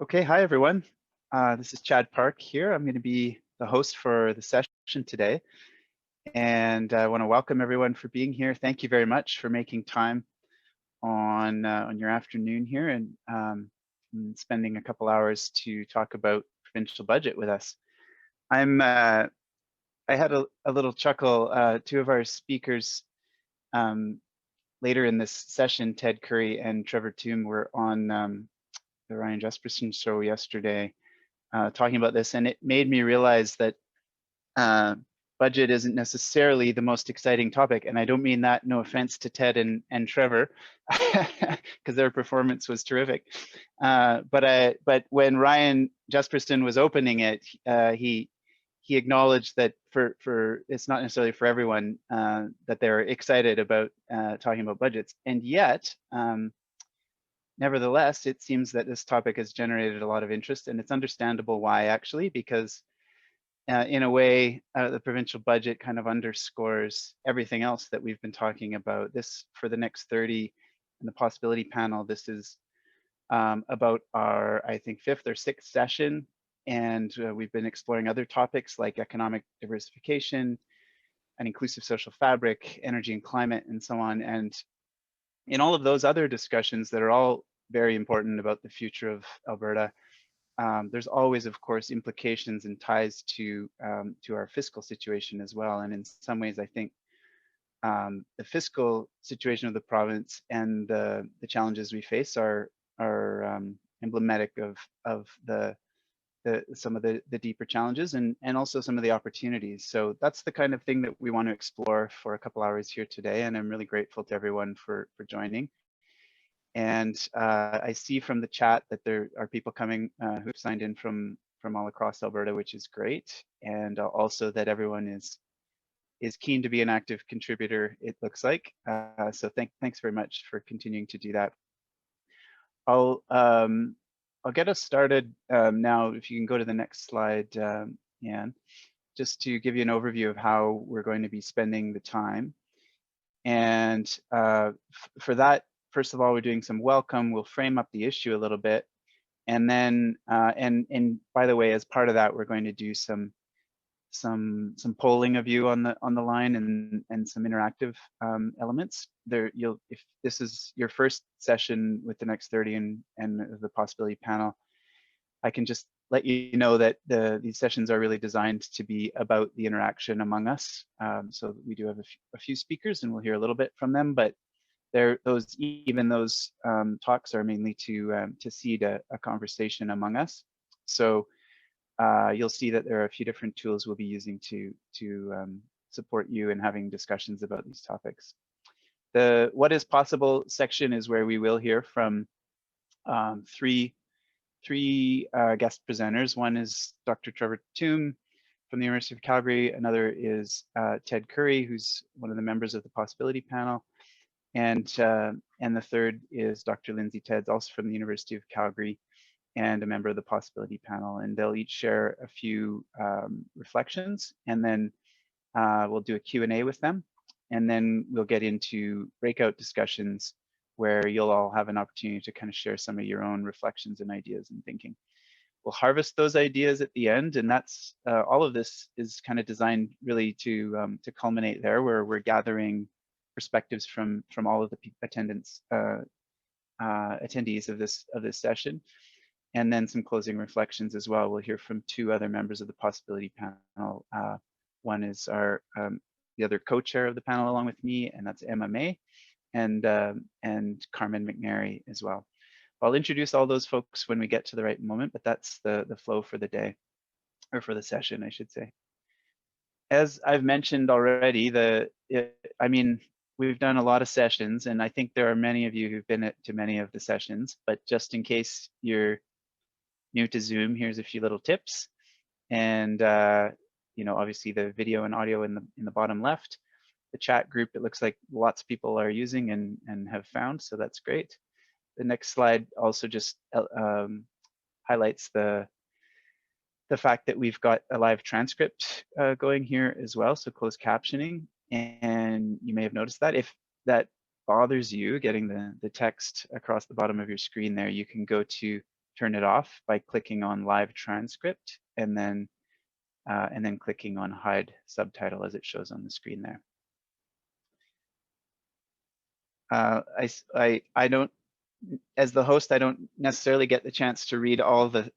Okay, hi everyone. This is Chad Park here. I'm going to be the host for the session today, and I want to welcome everyone for being here. Thank you very much for making time on your afternoon here and spending a couple hours to talk about provincial budget with us. I had a little chuckle. Two of our speakers later in this session, Ted Curry and Trevor Toome, were on the Ryan Jesperson show yesterday, talking about this, and it made me realize that budget isn't necessarily the most exciting topic. And I don't mean that, no offense to Ted and Trevor, because their performance was terrific. But when Ryan Jesperson was opening it, he acknowledged that for it's not necessarily for everyone that they're excited about talking about budgets, and yet. Nevertheless, it seems that this topic has generated a lot of interest, and it's understandable why, actually, because in a way, the provincial budget kind of underscores everything else that we've been talking about. This, for the Next 30 and the possibility panel, this is about our, I think, 5th or 6th session, and we've been exploring other topics like economic diversification, an inclusive social fabric, energy and climate, and so on. And in all of those other discussions that are all very important about the future of Alberta, there's always, of course, implications and ties to our fiscal situation as well. And in some ways, I think the fiscal situation of the province and the challenges we face are emblematic of some of the deeper challenges and also some of the opportunities. So that's the kind of thing that we want to explore for a couple hours here today. And I'm really grateful to everyone for joining. And I see from the chat that there are people coming who've signed in from all across Alberta, which is great. And also that everyone is keen to be an active contributor, it looks like. So thanks very much for continuing to do that. I'll get us started now. If you can go to the next slide, Anne, just to give you an overview of how we're going to be spending the time. And for that, first of all, we're doing some welcome. We'll frame up the issue a little bit, and then and by the way, as part of that, we're going to do some polling of you on the line and some interactive elements. There, if this is your first session with the Next 30 and the possibility panel, I can just let you know that these sessions are really designed to be about the interaction among us. So we do have a few speakers, and we'll hear a little bit from them, but those talks are mainly to seed a conversation among us. So you'll see that there are a few different tools we'll be using to support you in having discussions about these topics. The What is Possible section is where we will hear from three guest presenters. One is Dr. Trevor Toome from the University of Calgary. Another is Ted Curry, who's one of the members of the Possibility Panel. And the third is Dr. Lindsay Tedds, also from the University of Calgary, and a member of the Possibility Panel. And they'll each share a few reflections, and then we'll do a Q&A with them. And then we'll get into breakout discussions where you'll all have an opportunity to kind of share some of your own reflections and ideas and thinking. We'll harvest those ideas at the end, and that's all of this is kind of designed really to culminate there, where we're gathering perspectives from all of the attendees of this session, and then some closing reflections as well. We'll hear from two other members of the Possibility Panel. One is the other co-chair of the panel along with me, and that's Emma May, and Carmen McNary as well. I'll introduce all those folks when we get to the right moment, but that's the flow for the day, or for the session, I should say. As I've mentioned already, we've done a lot of sessions, and I think there are many of you who've been to many of the sessions, but just in case you're new to Zoom, here's a few little tips. And obviously the video and audio in the bottom left. The chat group, it looks like lots of people are using and have found, so that's great. The next slide also just highlights the fact that we've got a live transcript going here as well, so closed captioning. And you may have noticed that. If that bothers you, getting the text across the bottom of your screen there, you can go to turn it off by clicking on live transcript and then clicking on hide subtitle as it shows on the screen there. I don't, as the host, I don't necessarily get the chance to read all the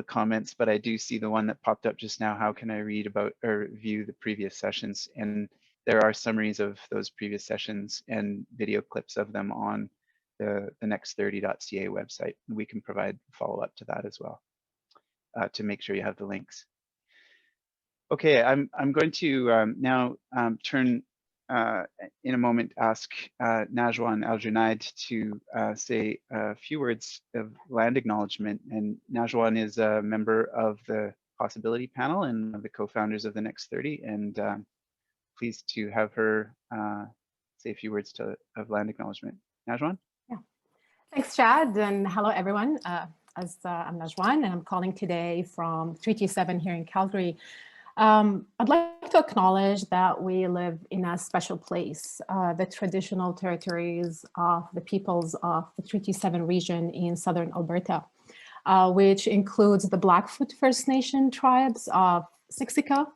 comments, but I do see the one that popped up just now. How can I read about or view the previous sessions? And there are summaries of those previous sessions and video clips of them on the next30.ca website. We can provide follow-up to that as well to make sure you have the links. Okay, I'm going to now turn in a moment ask Najwan Al-Junaid to say a few words of land acknowledgement. And Najwan is a member of the Possibility Panel and one of the co-founders of the Next30. And pleased to have her say a few words of land acknowledgement. Najwan? Yeah. Thanks, Chad, and hello, everyone. I'm Najwan, and I'm calling today from Treaty 7 here in Calgary. I'd like to acknowledge that we live in a special place, the traditional territories of the peoples of the Treaty 7 region in southern Alberta, which includes the Blackfoot First Nation tribes of Siksika,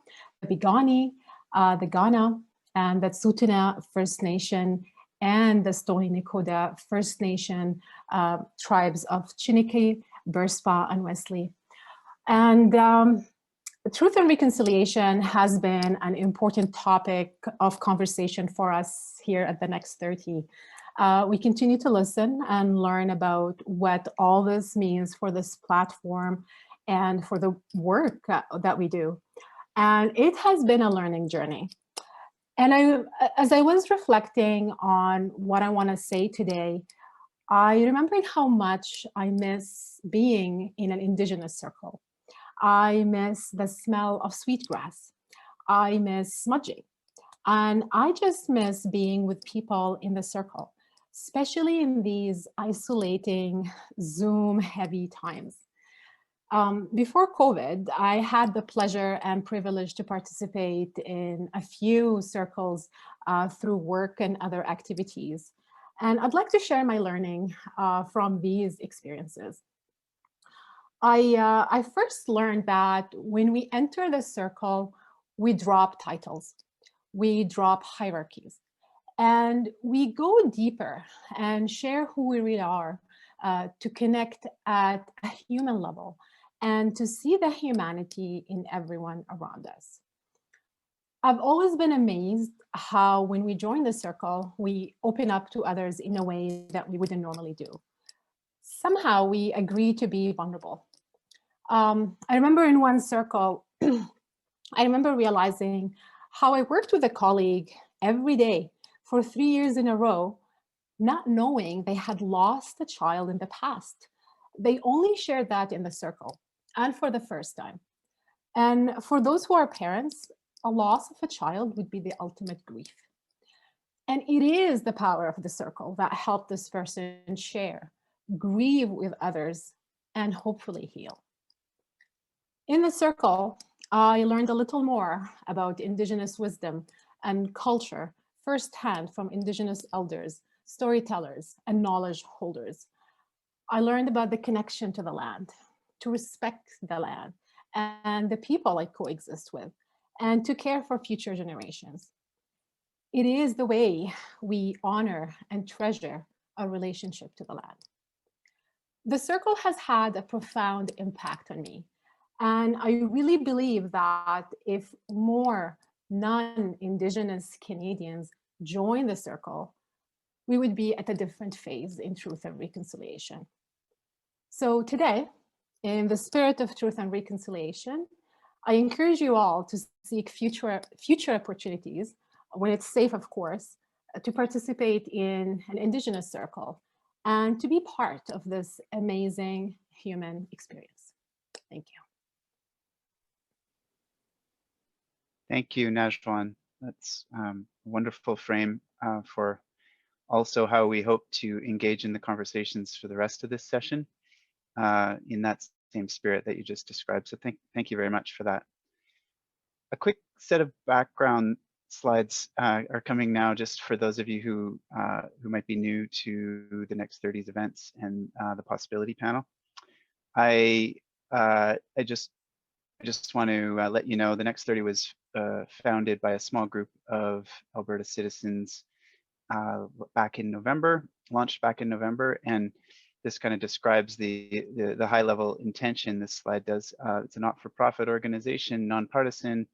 the Piikani, the Kainai, and the Tsuut'ina First Nation, and the Stoney Nakoda First Nation tribes of Chiniki, Bearspaw, and Wesley. And Truth and reconciliation has been an important topic of conversation for us here at the Next30. We continue to listen and learn about what all this means for this platform and for the work that we do. And it has been a learning journey. And as I was reflecting on what I want to say today, I remembered how much I miss being in an Indigenous circle. I miss the smell of sweetgrass. I miss smudging. And I just miss being with people in the circle, especially in these isolating, Zoom-heavy times. Before COVID, I had the pleasure and privilege to participate in a few circles through work and other activities. And I'd like to share my learning from these experiences. I first learned that when we enter the circle, we drop titles, we drop hierarchies, and we go deeper and share who we really are to connect at a human level and to see the humanity in everyone around us. I've always been amazed how when we join the circle, we open up to others in a way that we wouldn't normally do. Somehow we agree to be vulnerable. I remember in one circle, I remember realizing how I worked with a colleague every day for 3 years in a row, not knowing they had lost a child in the past. They only shared that in the circle and for the first time. And for those who are parents, a loss of a child would be the ultimate grief. And it is the power of the circle that helped this person share, grieve with others, and hopefully heal. In the circle, I learned a little more about Indigenous wisdom and culture firsthand from Indigenous elders, storytellers, and knowledge holders. I learned about the connection to the land, to respect the land and the people I coexist with, and to care for future generations. It is the way we honor and treasure our relationship to the land. The circle has had a profound impact on me. And I really believe that if more non-Indigenous Canadians join the circle, we would be at a different phase in truth and reconciliation. So today, in the spirit of truth and reconciliation, I encourage you all to seek future opportunities, when it's safe, of course, to participate in an Indigenous circle and to be part of this amazing human experience. Thank you. Thank you, Najwan. That's a wonderful frame for also how we hope to engage in the conversations for the rest of this session in that same spirit that you just described. So thank you very much for that. A quick set of background slides are coming now, just for those of you who might be new to the Next30's events and the possibility panel. I just want to let you know the Next30 was founded by a small group of Alberta citizens back in November, launched back in November, and this kind of describes the high level intention. This slide does. It's a not-for-profit organization, nonpartisan,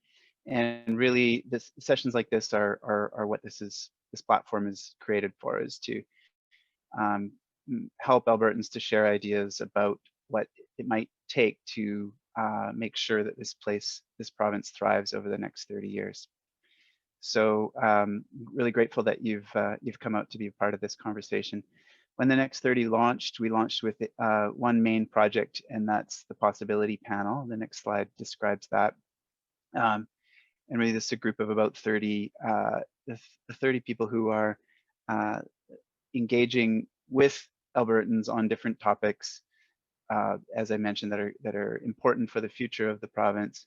and really, sessions like this are what this platform is created for, is to help Albertans to share ideas about what it might take to make sure that this province thrives over the next 30 years. So really grateful that you've come out to be a part of this conversation. When the Next30 launched, we launched with one main project, and that's the possibility panel. The next slide describes that. And really, this is a group of about 30 people who are engaging with Albertans on different topics, as I mentioned, that are important for the future of the province.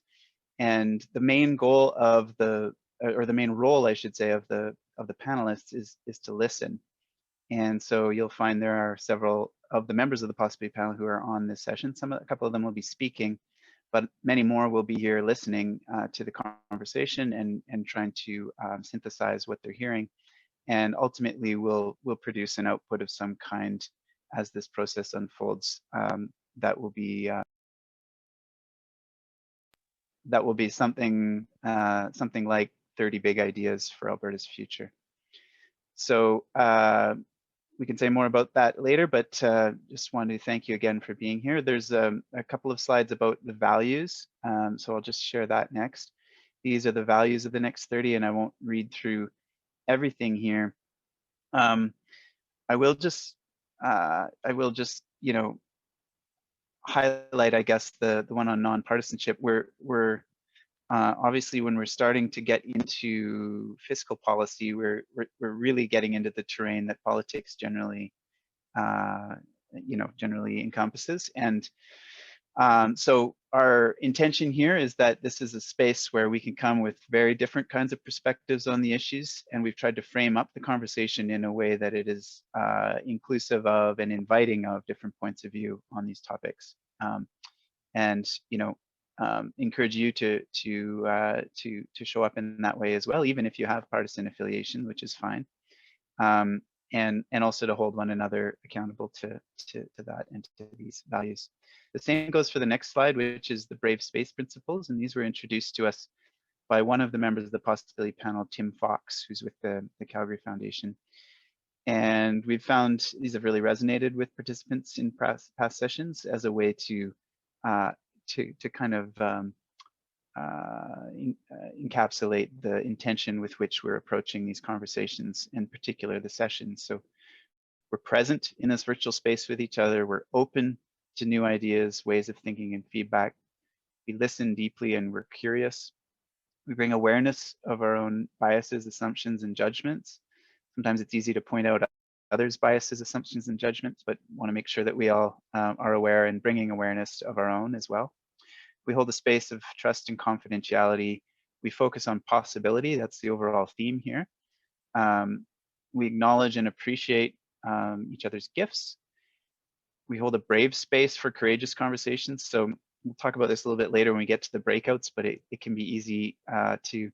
And the main goal of the main role, I should say, of the panelists is to listen. And so you'll find there are several of the members of the possibility panel who are on this session. A couple of them will be speaking, but many more will be here listening to the conversation and trying to synthesize what they're hearing. And ultimately, we'll produce an output of some kind as this process unfolds. That will be something like 30 big ideas for Alberta's future. So we can say more about that later, but just wanted to thank you again for being here. There's a couple of slides about the values, so I'll just share that next. These are the values of the Next30, and I won't read through everything here. I will just highlight, I guess, the one on nonpartisanship. We're obviously, when we're starting to get into fiscal policy, we're really getting into the terrain that politics generally encompasses. And so our intention here is that this is a space where we can come with very different kinds of perspectives on the issues, and we've tried to frame up the conversation in a way that it is inclusive of and inviting of different points of view on these topics. And encourage you to show up in that way as well, even if you have partisan affiliation, which is fine. And also to hold one another accountable to that and to these values. The same goes for the next slide, which is the Brave Space Principles, and these were introduced to us by one of the members of the possibility panel, Tim Fox, who's with the Calgary Foundation. And we've found these have really resonated with participants in past sessions as a way to kind of encapsulate the intention with which we're approaching these conversations, in particular the sessions. So we're present in this virtual space with each other. We're open to new ideas, ways of thinking, and feedback. We listen deeply and we're curious. We bring awareness of our own biases, assumptions, and judgments. Sometimes it's easy to point out others' biases, assumptions, and judgments, but want to make sure that we all are aware and bringing awareness of our own as well. We hold a space of trust and confidentiality. We focus on possibility. That's the overall theme here. We acknowledge and appreciate each other's gifts. We hold a brave space for courageous conversations. So we'll talk about this a little bit later when we get to the breakouts, but it can be easy to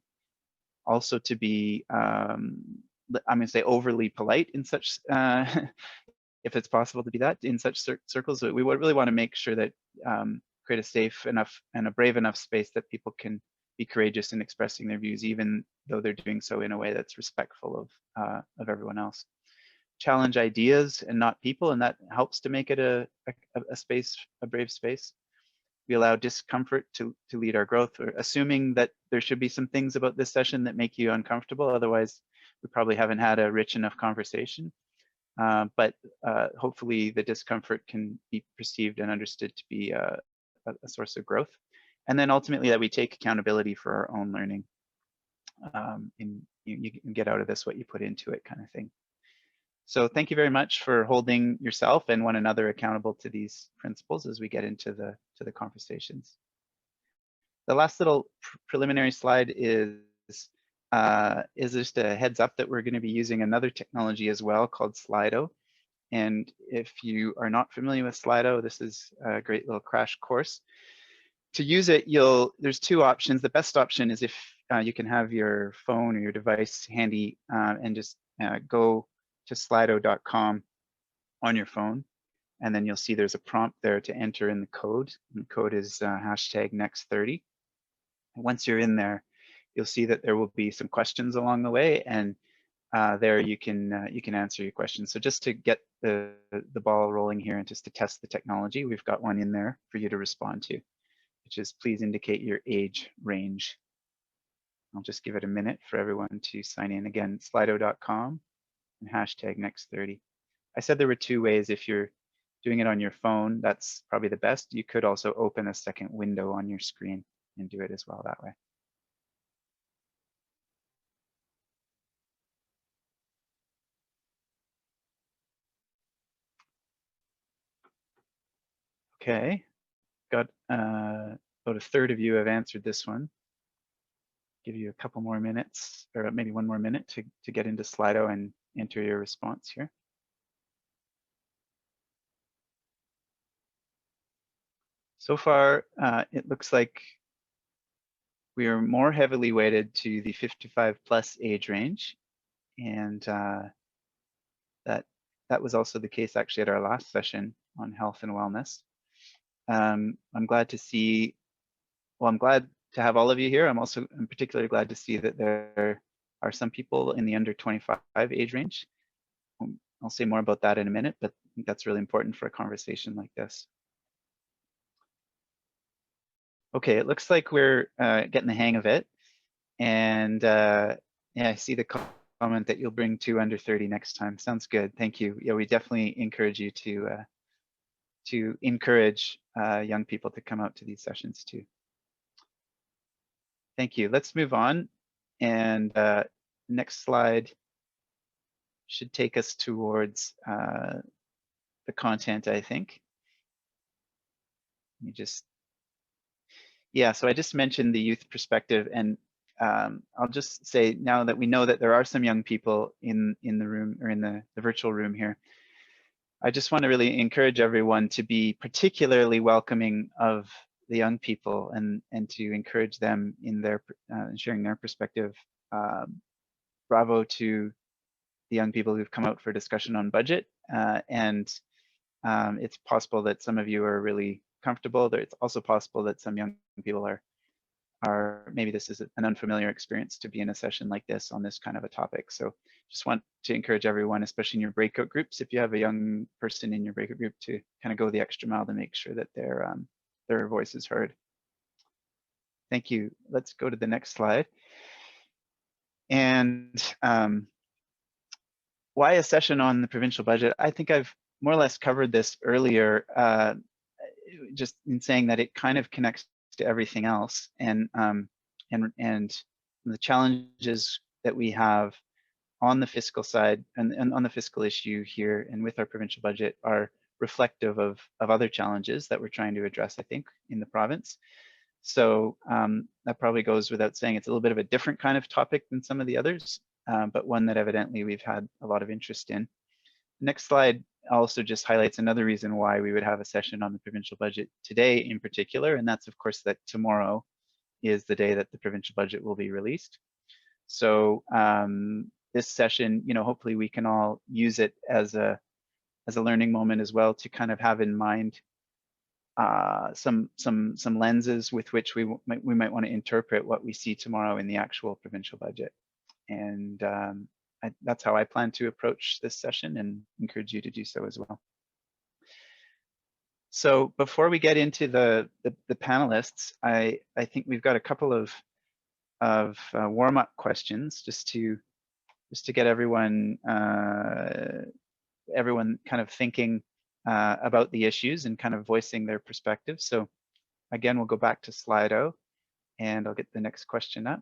be, I'm going to say, overly polite in such, if it's possible to be that in such circles. We really want to make sure that create a safe enough and a brave enough space that people can be courageous in expressing their views, even though they're doing so in a way that's respectful of everyone else. Challenge ideas and not people, and that helps to make it a space, a brave space. We allow discomfort to lead our growth, or assuming that there should be some things about this session that make you uncomfortable. Otherwise, we probably haven't had a rich enough conversation. But hopefully the discomfort can be perceived and understood to be a source of growth. And then ultimately that we take accountability for our own learning. You can get out of this what you put into it, kind of thing. So thank you very much for holding yourself and one another accountable to these principles as we get into the conversations. The last little preliminary slide is is just a heads up that we're going to be using another technology as well called Slido. And if you are not familiar with Slido, this is a great little crash course. To use it, there's two options. The best option is if you can have your phone or your device handy and just go to slido.com on your phone. And then you'll see there's a prompt there to enter in the code. And the code is hashtag Next30. And once you're in there, you'll see that there will be some questions along the way, and there you can answer your questions. So just to get the ball rolling here and just to test the technology, we've got one in there for you to respond to, which is please indicate your age range. I'll just give it a minute for everyone to sign in. Again, slido.com and hashtag Next30. I said there were two ways. If you're doing it on your phone, that's probably the best. You could also open a second window on your screen and do it as well that way. Okay, got about a third of you have answered this one. Give you a couple more minutes, or maybe one more minute to get into Slido and enter your response here. So far, it looks like we are more heavily weighted to the 55 plus age range, and that was also the case actually at our last session on health and wellness. I'm glad to see, well, I'm glad to have all of you here. I'm particularly glad to see that there are some people in the under 25 age range. I'll say more about that in a minute, but I think that's really important for a conversation like this. Okay, it looks like we're getting the hang of it. And yeah, I see the comment that you'll bring 2 under 30 next time. Sounds good, thank you. Yeah, we definitely encourage you to encourage young people to come out to these sessions too. Thank you, let's move on. And next slide should take us towards the content, I think. Let me just, yeah, so I just mentioned the youth perspective, and I'll just say now that we know that there are some young people in the room, or in the virtual room here, I just want to really encourage everyone to be particularly welcoming of the young people and to encourage them in their sharing their perspective. Bravo to the young people who've come out for discussion on budget, and it's possible that some of you are really comfortable. It's also possible that some young people are maybe this is an unfamiliar experience to be in a session like this on this kind of a topic. So just want to encourage everyone, especially in your breakout groups, if you have a young person in your breakout group, to kind of go the extra mile to make sure that their voice is heard. Thank you. Let's go to the next slide. And why a session on the provincial budget? I think I've more or less covered this earlier, just in saying that it kind of connects to everything else, and the challenges that we have on the fiscal side and on the fiscal issue here and with our provincial budget are reflective of other challenges that we're trying to address, I think, in the province. So that probably goes without saying. It's a little bit of a different kind of topic than some of the others, but one that evidently we've had a lot of interest in. Next slide also just highlights another reason why we would have a session on the provincial budget today in particular, and that's of course that tomorrow is the day that the provincial budget will be released. So this session, hopefully we can all use it as a learning moment as well, to kind of have in mind some lenses with which we might want to interpret what we see tomorrow in the actual provincial budget. And that's how I plan to approach this session, and encourage you to do so as well. So before we get into the panelists, I think we've got a couple of warm-up questions just to get everyone kind of thinking about the issues and kind of voicing their perspective. So again, we'll go back to Slido, and I'll get the next question up.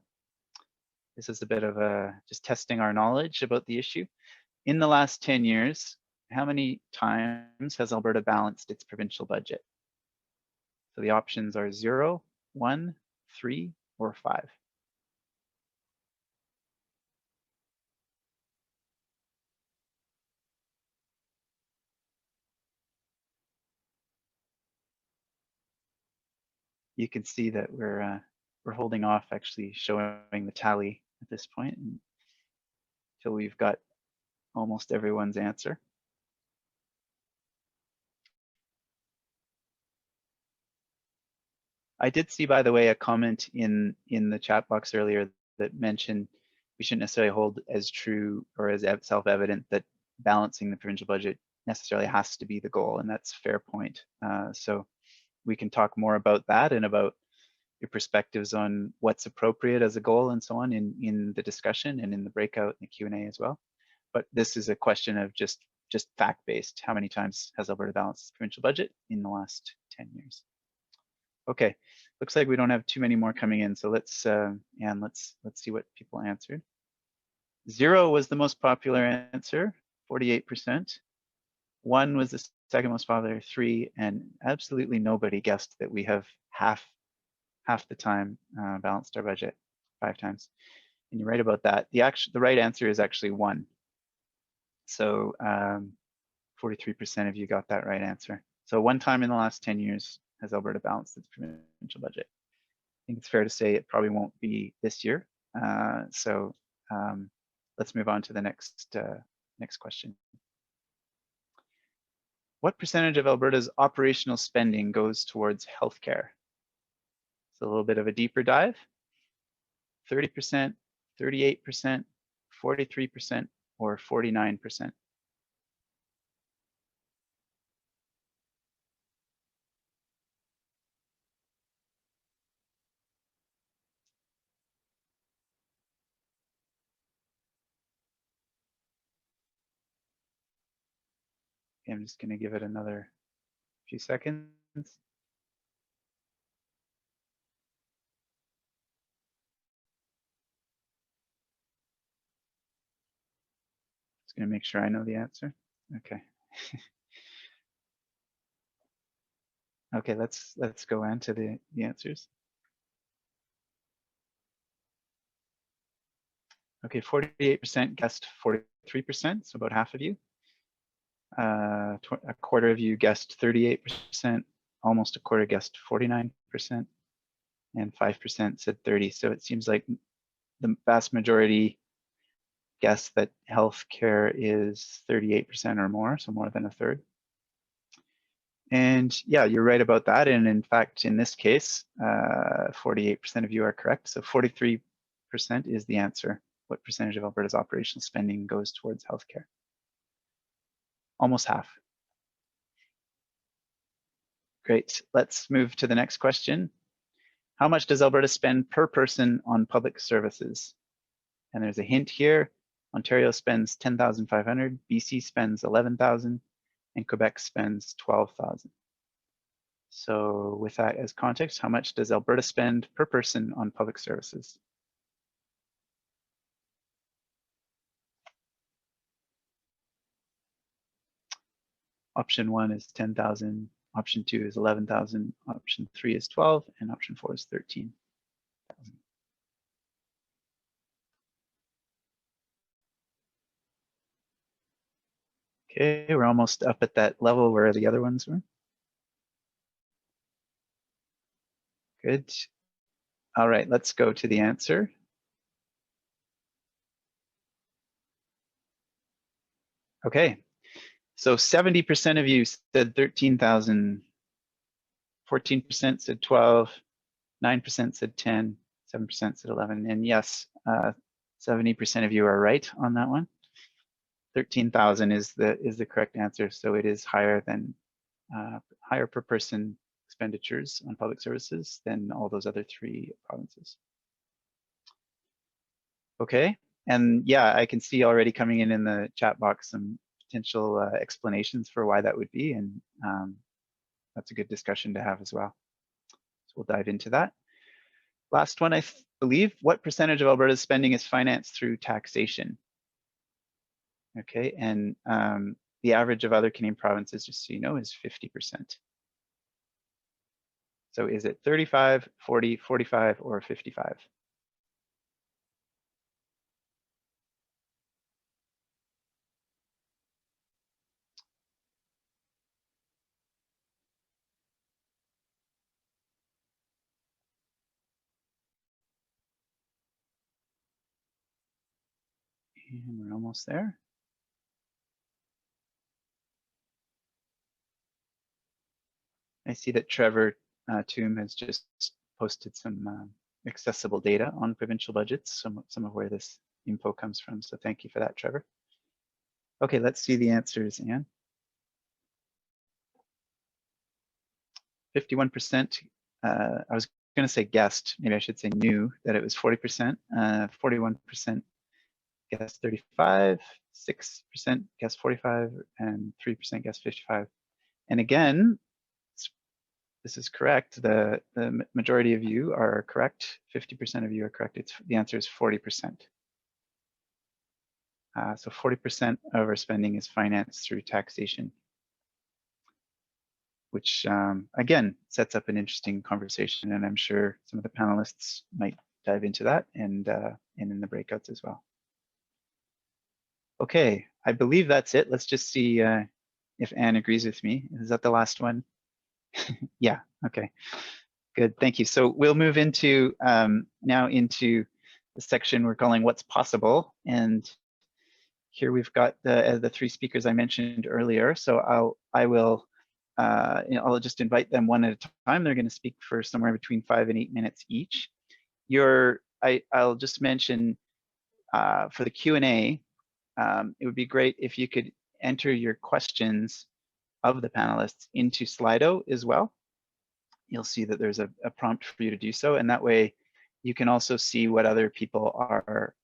This is a bit of just testing our knowledge about the issue. In the last 10 years, how many times has Alberta balanced its provincial budget? So the options are 0, 1, 3, or 5. you can see that we're holding off actually showing the tally at this point until we've got almost everyone's answer. I did see, by the way, a comment in the chat box earlier that mentioned we shouldn't necessarily hold as true or as self-evident that balancing the provincial budget necessarily has to be the goal, and that's a fair point. So we can talk more about that and about your perspectives on what's appropriate as a goal and so on in the discussion and in the breakout and the Q&A as well. But this is a question of just fact-based. How many times has Alberta balanced the provincial budget in the last 10 years? Okay, looks like we don't have too many more coming in, so let's see what people answered. 0 was the most popular answer, 48%. 1 was the second most popular, 3, and absolutely nobody guessed that we have half the time balanced our budget 5 times. And you're right about that. The right answer is actually 1. So 43% of you got that right answer. So 1 time in the last 10 years has Alberta balanced its provincial budget. I think it's fair to say it probably won't be this year. So let's move on to the next question. What percentage of Alberta's operational spending goes towards healthcare? It's a little bit of a deeper dive. 30%, 38%, 43%, or 49%. I'm just going to give it another few seconds. Just going to make sure I know the answer. Okay. Okay, let's go on to the answers. Okay, 48% guessed 43%, so about half of you. A quarter of you guessed 38%, almost a quarter guessed 49%, and 5% said 30. So it seems like the vast majority guessed that healthcare is 38% or more, so more than a third. And yeah, you're right about that. And in fact, in this case, 48% of you are correct. So 43% is the answer. What percentage of Alberta's operational spending goes towards healthcare? Almost half. Great. Let's move to the next question. How much does Alberta spend per person on public services? And there's a hint here. Ontario spends 10,500, BC spends 11,000, and Quebec spends 12,000. So with that as context, how much does Alberta spend per person on public services? Option 1 is 10,000, option 2 is 11,000, option 3 is 12, and option 4 is 13,000. Okay, we're almost up at that level where the other ones were. Good. All right, let's go to the answer. Okay, so 70% of you said 13,000, 14% said 12, 9% said 10, 7% said 11, and yes, 70% of you are right on that one. 13,000 is the correct answer, so it is higher than higher per person expenditures on public services than all those other 3 provinces. Okay, and yeah, I can see already coming in the chat box some potential explanations for why that would be, and that's a good discussion to have as well. So we'll dive into that. Last one, I believe, what percentage of Alberta's spending is financed through taxation? Okay, and the average of other Canadian provinces, just so you know, is 50%. So is it 35, 40, 45, or 55? And we're almost there. I see that Trevor Toom has just posted some accessible data on provincial budgets, some of where this info comes from. So thank you for that, Trevor. Okay, let's see the answers, Anne. 51%, I was gonna say guessed, maybe I should say knew that it was 40%, 41% guessed 35, 6% guessed 45, and 3% guessed 55. And again, this is correct. The majority of you are correct. 50% of you are correct. The answer is 40%. So 40% of our spending is financed through taxation, which again sets up an interesting conversation, and I'm sure some of the panelists might dive into that and in the breakouts as well. Okay, I believe that's it. Let's just see if Anne agrees with me. Is that the last one? Yeah, okay, good, thank you. So we'll move into now into the section we're calling What's Possible. And here we've got the three speakers I mentioned earlier. So I'll just invite them one at a time. They're going to speak for somewhere between 5 and 8 minutes each. I'll just mention for the Q&A, it would be great if you could enter your questions of the panelists into Slido as well. You'll see that there's a prompt for you to do so, and that way you can also see what other people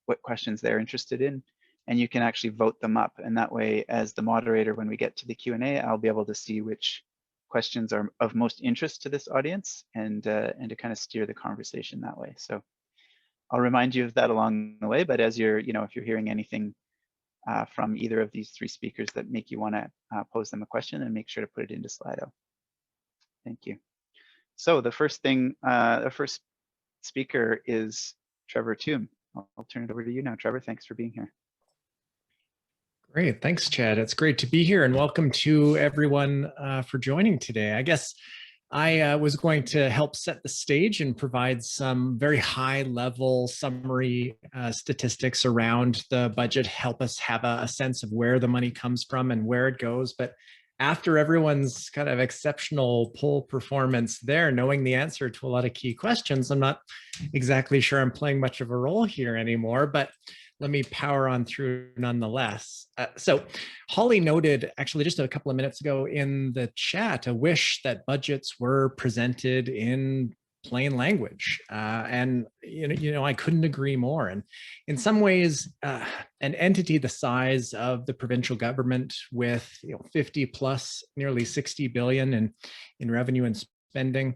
what questions they're interested in, and you can actually vote them up. And that way, as the moderator, when we get to the Q&A, I'll be able to see which questions are of most interest to this audience and to kind of steer the conversation that way. So I'll remind you of that along the way, but as you're, if you're hearing anything from either of these three speakers that make you want to pose them a question, and make sure to put it into Slido. Thank you. So the first speaker is Trevor Toom. I'll turn it over to you now, Trevor. Thanks for being here. Great, thanks, Chad. It's great to be here, and welcome to everyone for joining today. I guess I was going to help set the stage and provide some very high-level summary statistics around the budget, help us have a sense of where the money comes from and where it goes. But after everyone's kind of exceptional poll performance there, knowing the answer to a lot of key questions, I'm not exactly sure I'm playing much of a role here anymore, but let me power on through nonetheless. So Holly noted actually just a couple of minutes ago in the chat a wish that budgets were presented in plain language. And I couldn't agree more. And in some ways, an entity the size of the provincial government with 50 plus nearly 60 billion in revenue and spending,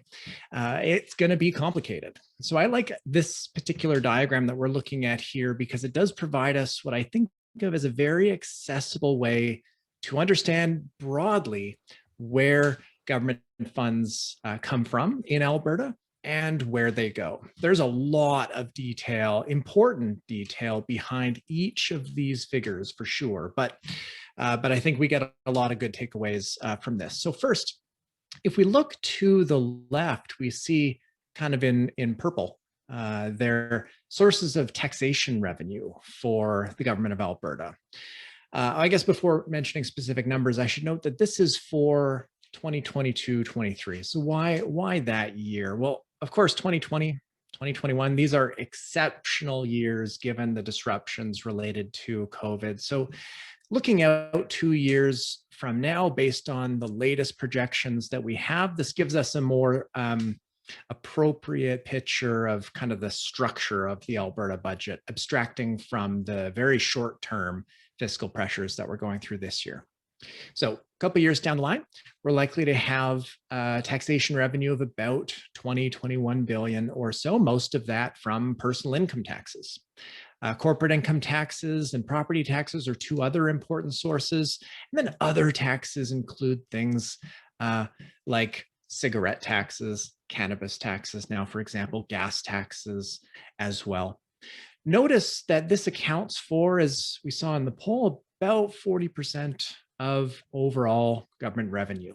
it's going to be complicated. So I like this particular diagram that we're looking at here because it does provide us what I think of as a very accessible way to understand broadly where government funds come from in Alberta and where they go. There's a lot of detail, important detail behind each of these figures for sure, but I think we get a lot of good takeaways from this. So first, if we look to the left, we see kind of in purple, their sources of taxation revenue for the government of Alberta. I guess before mentioning specific numbers, I should note that this is for 2022-23. So why that year? Well, of course, 2020, 2021, these are exceptional years given the disruptions related to COVID. So looking out 2 years from now, based on the latest projections that we have, this gives us a more appropriate picture of kind of the structure of the Alberta budget, abstracting from the very short-term fiscal pressures that we're going through this year. So a couple of years down the line, we're likely to have taxation revenue of about 21 billion or so, most of that from personal income taxes. Corporate income taxes and property taxes are two other important sources. And then other taxes include things like cigarette taxes, cannabis taxes now, for example, gas taxes as well. Notice that this accounts for, as we saw in the poll, about 40% of overall government revenue.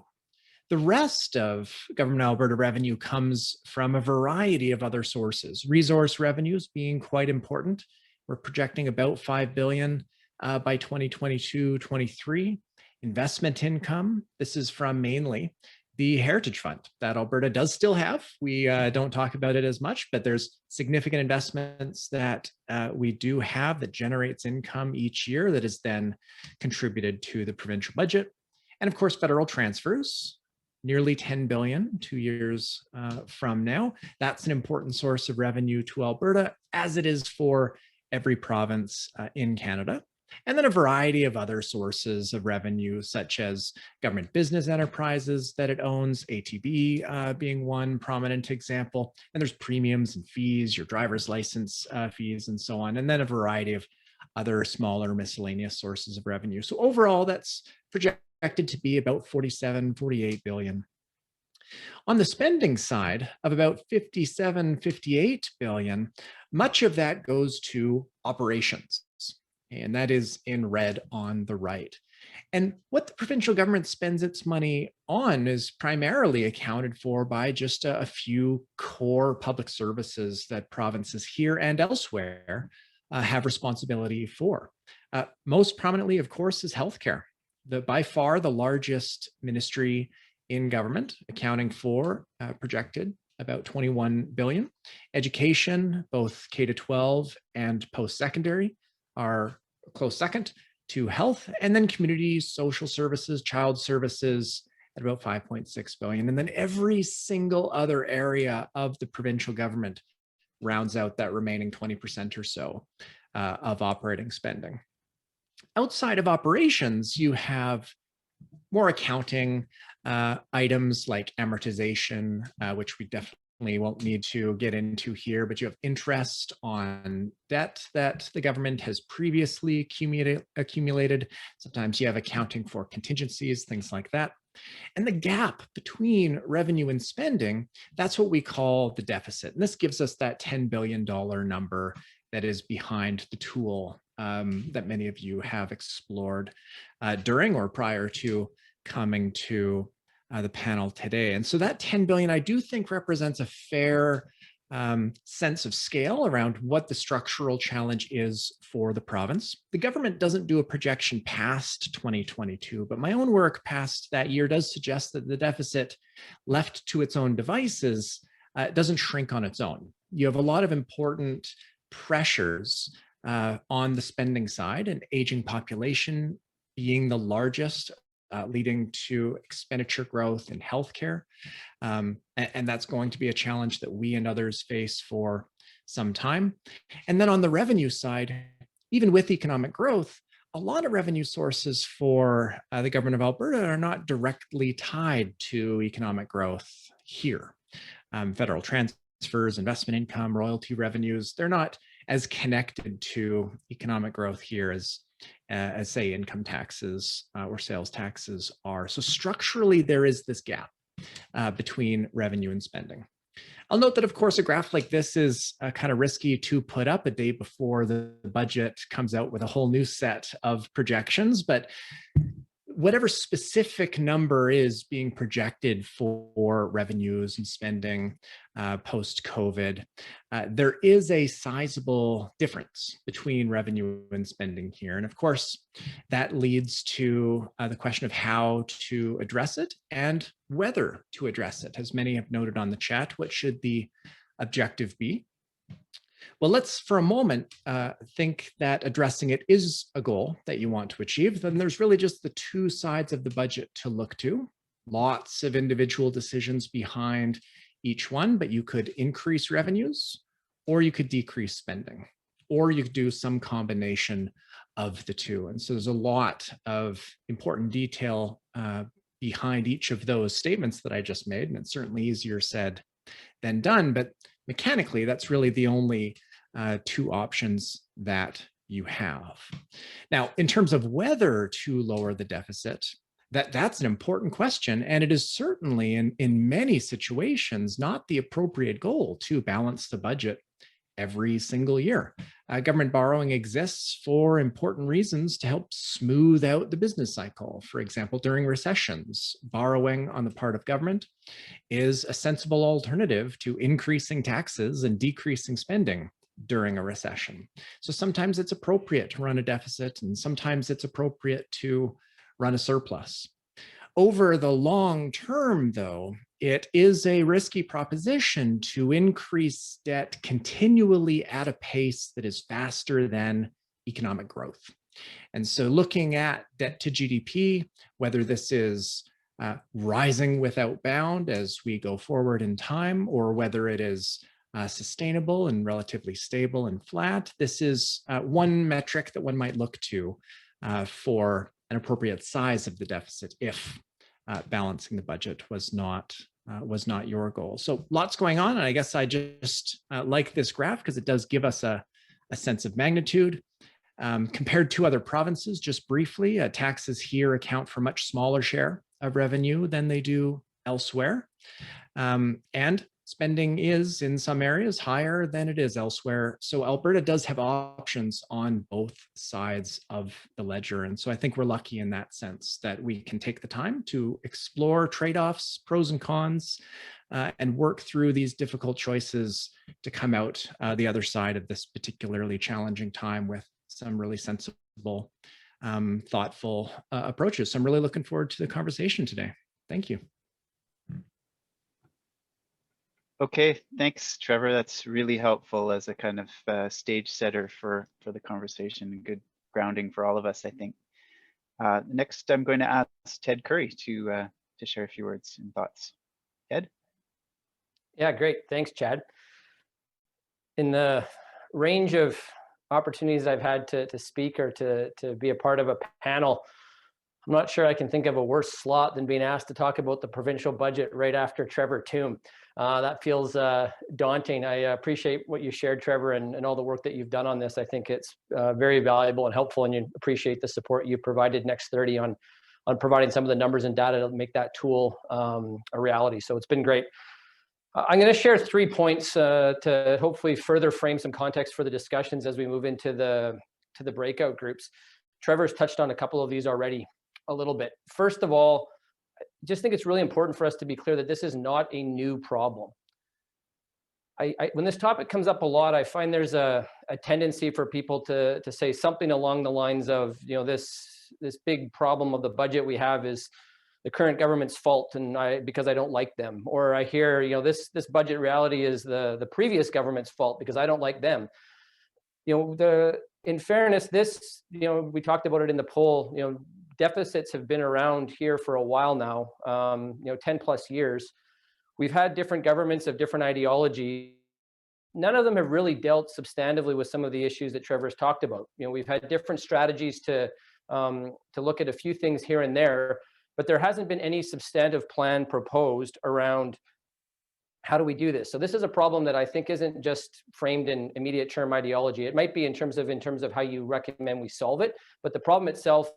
The rest of Government Alberta revenue comes from a variety of other sources, resource revenues being quite important. We're projecting about 5 billion by 2022-23. Investment income, this is from mainly the Heritage Fund that Alberta does still have. We don't talk about it as much, but there's significant investments that we do have that generates income each year that is then contributed to the provincial budget. And of course, federal transfers, nearly 10 billion 2 years from now. That's an important source of revenue to Alberta, as it is for every province in Canada. And then a variety of other sources of revenue, such as government business enterprises that it owns, ATB being one prominent example. And there's premiums and fees, your driver's license fees, and so on. And then a variety of other smaller miscellaneous sources of revenue. So overall, that's projected to be about 47, 48 billion. On the spending side of about 57, 58 billion, much of that goes to operations. And that is in red on the right. And what the provincial government spends its money on is primarily accounted for by just a few core public services that provinces here and elsewhere have responsibility for. Most prominently, of course, is healthcare. By far the largest ministry in government, accounting for projected about 21 billion. Education, both K-12 and post-secondary, are close second to health, and then community social services, child services at about 5.6 billion. And then every single other area of the provincial government rounds out that remaining 20% or so of operating spending. Outside of operations, you have more accounting items like amortization, which we definitely won't need to get into here, but you have interest on debt that the government has previously accumulated. Sometimes you have accounting for contingencies, things like that. And the gap between revenue and spending, that's what we call the deficit. And this gives us that $10 billion number that is behind the tool that many of you have explored during or prior to coming to the panel today. And so that 10 billion, I do think, represents a fair sense of scale around what the structural challenge is for the province. The government doesn't do a projection past 2022, but my own work past that year does suggest that the deficit left to its own devices doesn't shrink on its own. You have a lot of important pressures on the spending side, an aging population being the largest, leading to expenditure growth in healthcare. And that's going to be a challenge that we and others face for some time. And then on the revenue side, even with economic growth, a lot of revenue sources for the government of Alberta are not directly tied to economic growth here. Federal transfers, investment income, royalty revenues, they're not as connected to economic growth here as say income taxes or sales taxes are. So structurally, there is this gap between revenue and spending. I'll note that, of course, a graph like this is kind of risky to put up a day before the budget comes out with a whole new set of projections, but whatever specific number is being projected for revenues and spending post-COVID, there is a sizable difference between revenue and spending here. And of course, that leads to the question of how to address it and whether to address it. As many have noted on the chat, what should the objective be? Well, let's for a moment think that addressing it is a goal that you want to achieve. Then there's really just the two sides of the budget to look to. Lots of individual decisions behind each one, but you could increase revenues or you could decrease spending, or you could do some combination of the two. And so there's a lot of important detail behind each of those statements that I just made, and it's certainly easier said than done, but mechanically, that's really the only two options that you have. Now, in terms of whether to lower the deficit, that's an important question, and it is certainly in many situations not the appropriate goal to balance the budget every single year. Government borrowing exists for important reasons to help smooth out the business cycle. For example, during recessions, borrowing on the part of government is a sensible alternative to increasing taxes and decreasing spending during a recession. So sometimes it's appropriate to run a deficit, and sometimes it's appropriate to run a surplus. Over the long term, though, it is a risky proposition to increase debt continually at a pace that is faster than economic growth. And so looking at debt to GDP, whether this is rising without bound as we go forward in time, or whether it is sustainable and relatively stable and flat, this is one metric that one might look to for an appropriate size of the deficit if balancing the budget was not your goal. So lots going on, and I guess I just like this graph because it does give us a sense of magnitude. Compared to other provinces, just briefly, taxes here account for a much smaller share of revenue than they do elsewhere. And spending is in some areas higher than it is elsewhere. So Alberta does have options on both sides of the ledger. And so I think we're lucky in that sense that we can take the time to explore trade-offs, pros and cons, and work through these difficult choices to come out the other side of this particularly challenging time with some really sensible, thoughtful approaches. So I'm really looking forward to the conversation today. Thank you. Okay, thanks, Trevor. That's really helpful as a kind of stage setter for the conversation, and good grounding for all of us, I think. Next, I'm going to ask Ted Curry to share a few words and thoughts. Ted? Yeah, great. Thanks, Chad. In the range of opportunities I've had to speak or to be a part of a panel, I'm not sure I can think of a worse slot than being asked to talk about the provincial budget right after Trevor Tombe. That feels daunting. I appreciate what you shared, Trevor, and all the work that you've done on this. I think it's very valuable and helpful, and you appreciate the support you provided Next30 on providing some of the numbers and data to make that tool a reality. So it's been great. I'm going to share 3 points to hopefully further frame some context for the discussions as we move into the breakout groups. Trevor's touched on a couple of these already a little bit. First of all, I just think it's really important for us to be clear that this is not a new problem. When this topic comes up a lot, I find there's a tendency for people to say something along the lines of, you know, this big problem of the budget we have is the current government's fault, and because I don't like them. Or I hear, you know, this budget reality is the previous government's fault because I don't like them. You know, in fairness, this, you know, we talked about it in the poll, you know, deficits have been around here for a while now, you know, 10 plus years. We've had different governments of different ideology. None of them have really dealt substantively with some of the issues that Trevor's talked about. You know, we've had different strategies to look at a few things here and there, but there hasn't been any substantive plan proposed around how do we do this. So this is a problem that I think isn't just framed in immediate term ideology. It might be in terms of how you recommend we solve it, but the problem itself,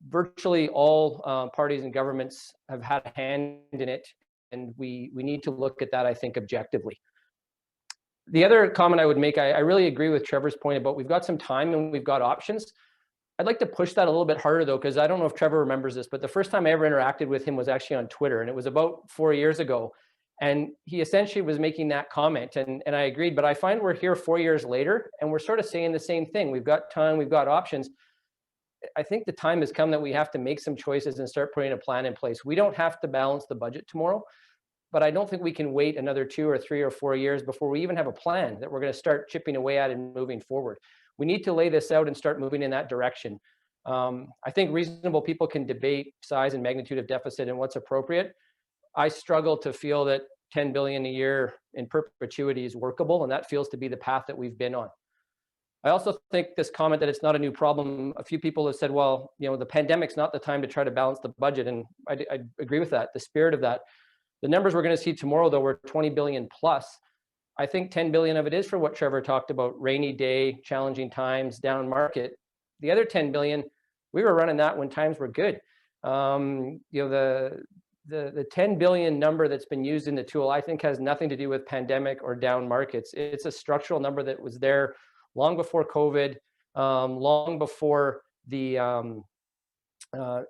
virtually all parties and governments have had a hand in it, and we need to look at that, I think, objectively. The other comment I would make, I really agree with Trevor's point about we've got some time and we've got options. I'd like to push that a little bit harder though, because I don't know if Trevor remembers this, but the first time I ever interacted with him was actually on Twitter, and it was about 4 years ago. And he essentially was making that comment, and I agreed, but I find we're here 4 years later and we're sort of saying the same thing. We've got time, we've got options. I think the time has come that we have to make some choices and start putting a plan in place. We don't have to balance the budget tomorrow, but I don't think we can wait another 2 or 3 or 4 years before we even have a plan that we're going to start chipping away at and moving forward. We need to lay this out and start moving in that direction. I think reasonable people can debate size and magnitude of deficit and what's appropriate. I struggle to feel that 10 billion a year in perpetuity is workable, and that feels to be the path that we've been on. I also think this comment that it's not a new problem, a few people have said, well, you know, the pandemic's not the time to try to balance the budget, and I agree with that, the spirit of that. The numbers we're going to see tomorrow, though, were 20 billion plus. I think 10 billion of it is for what Trevor talked about, rainy day, challenging times, down market. The other 10 billion, we were running that when times were good. You know, the 10 billion number that's been used in the tool, I think, has nothing to do with pandemic or down markets. It's a structural number that was there long before COVID, long before the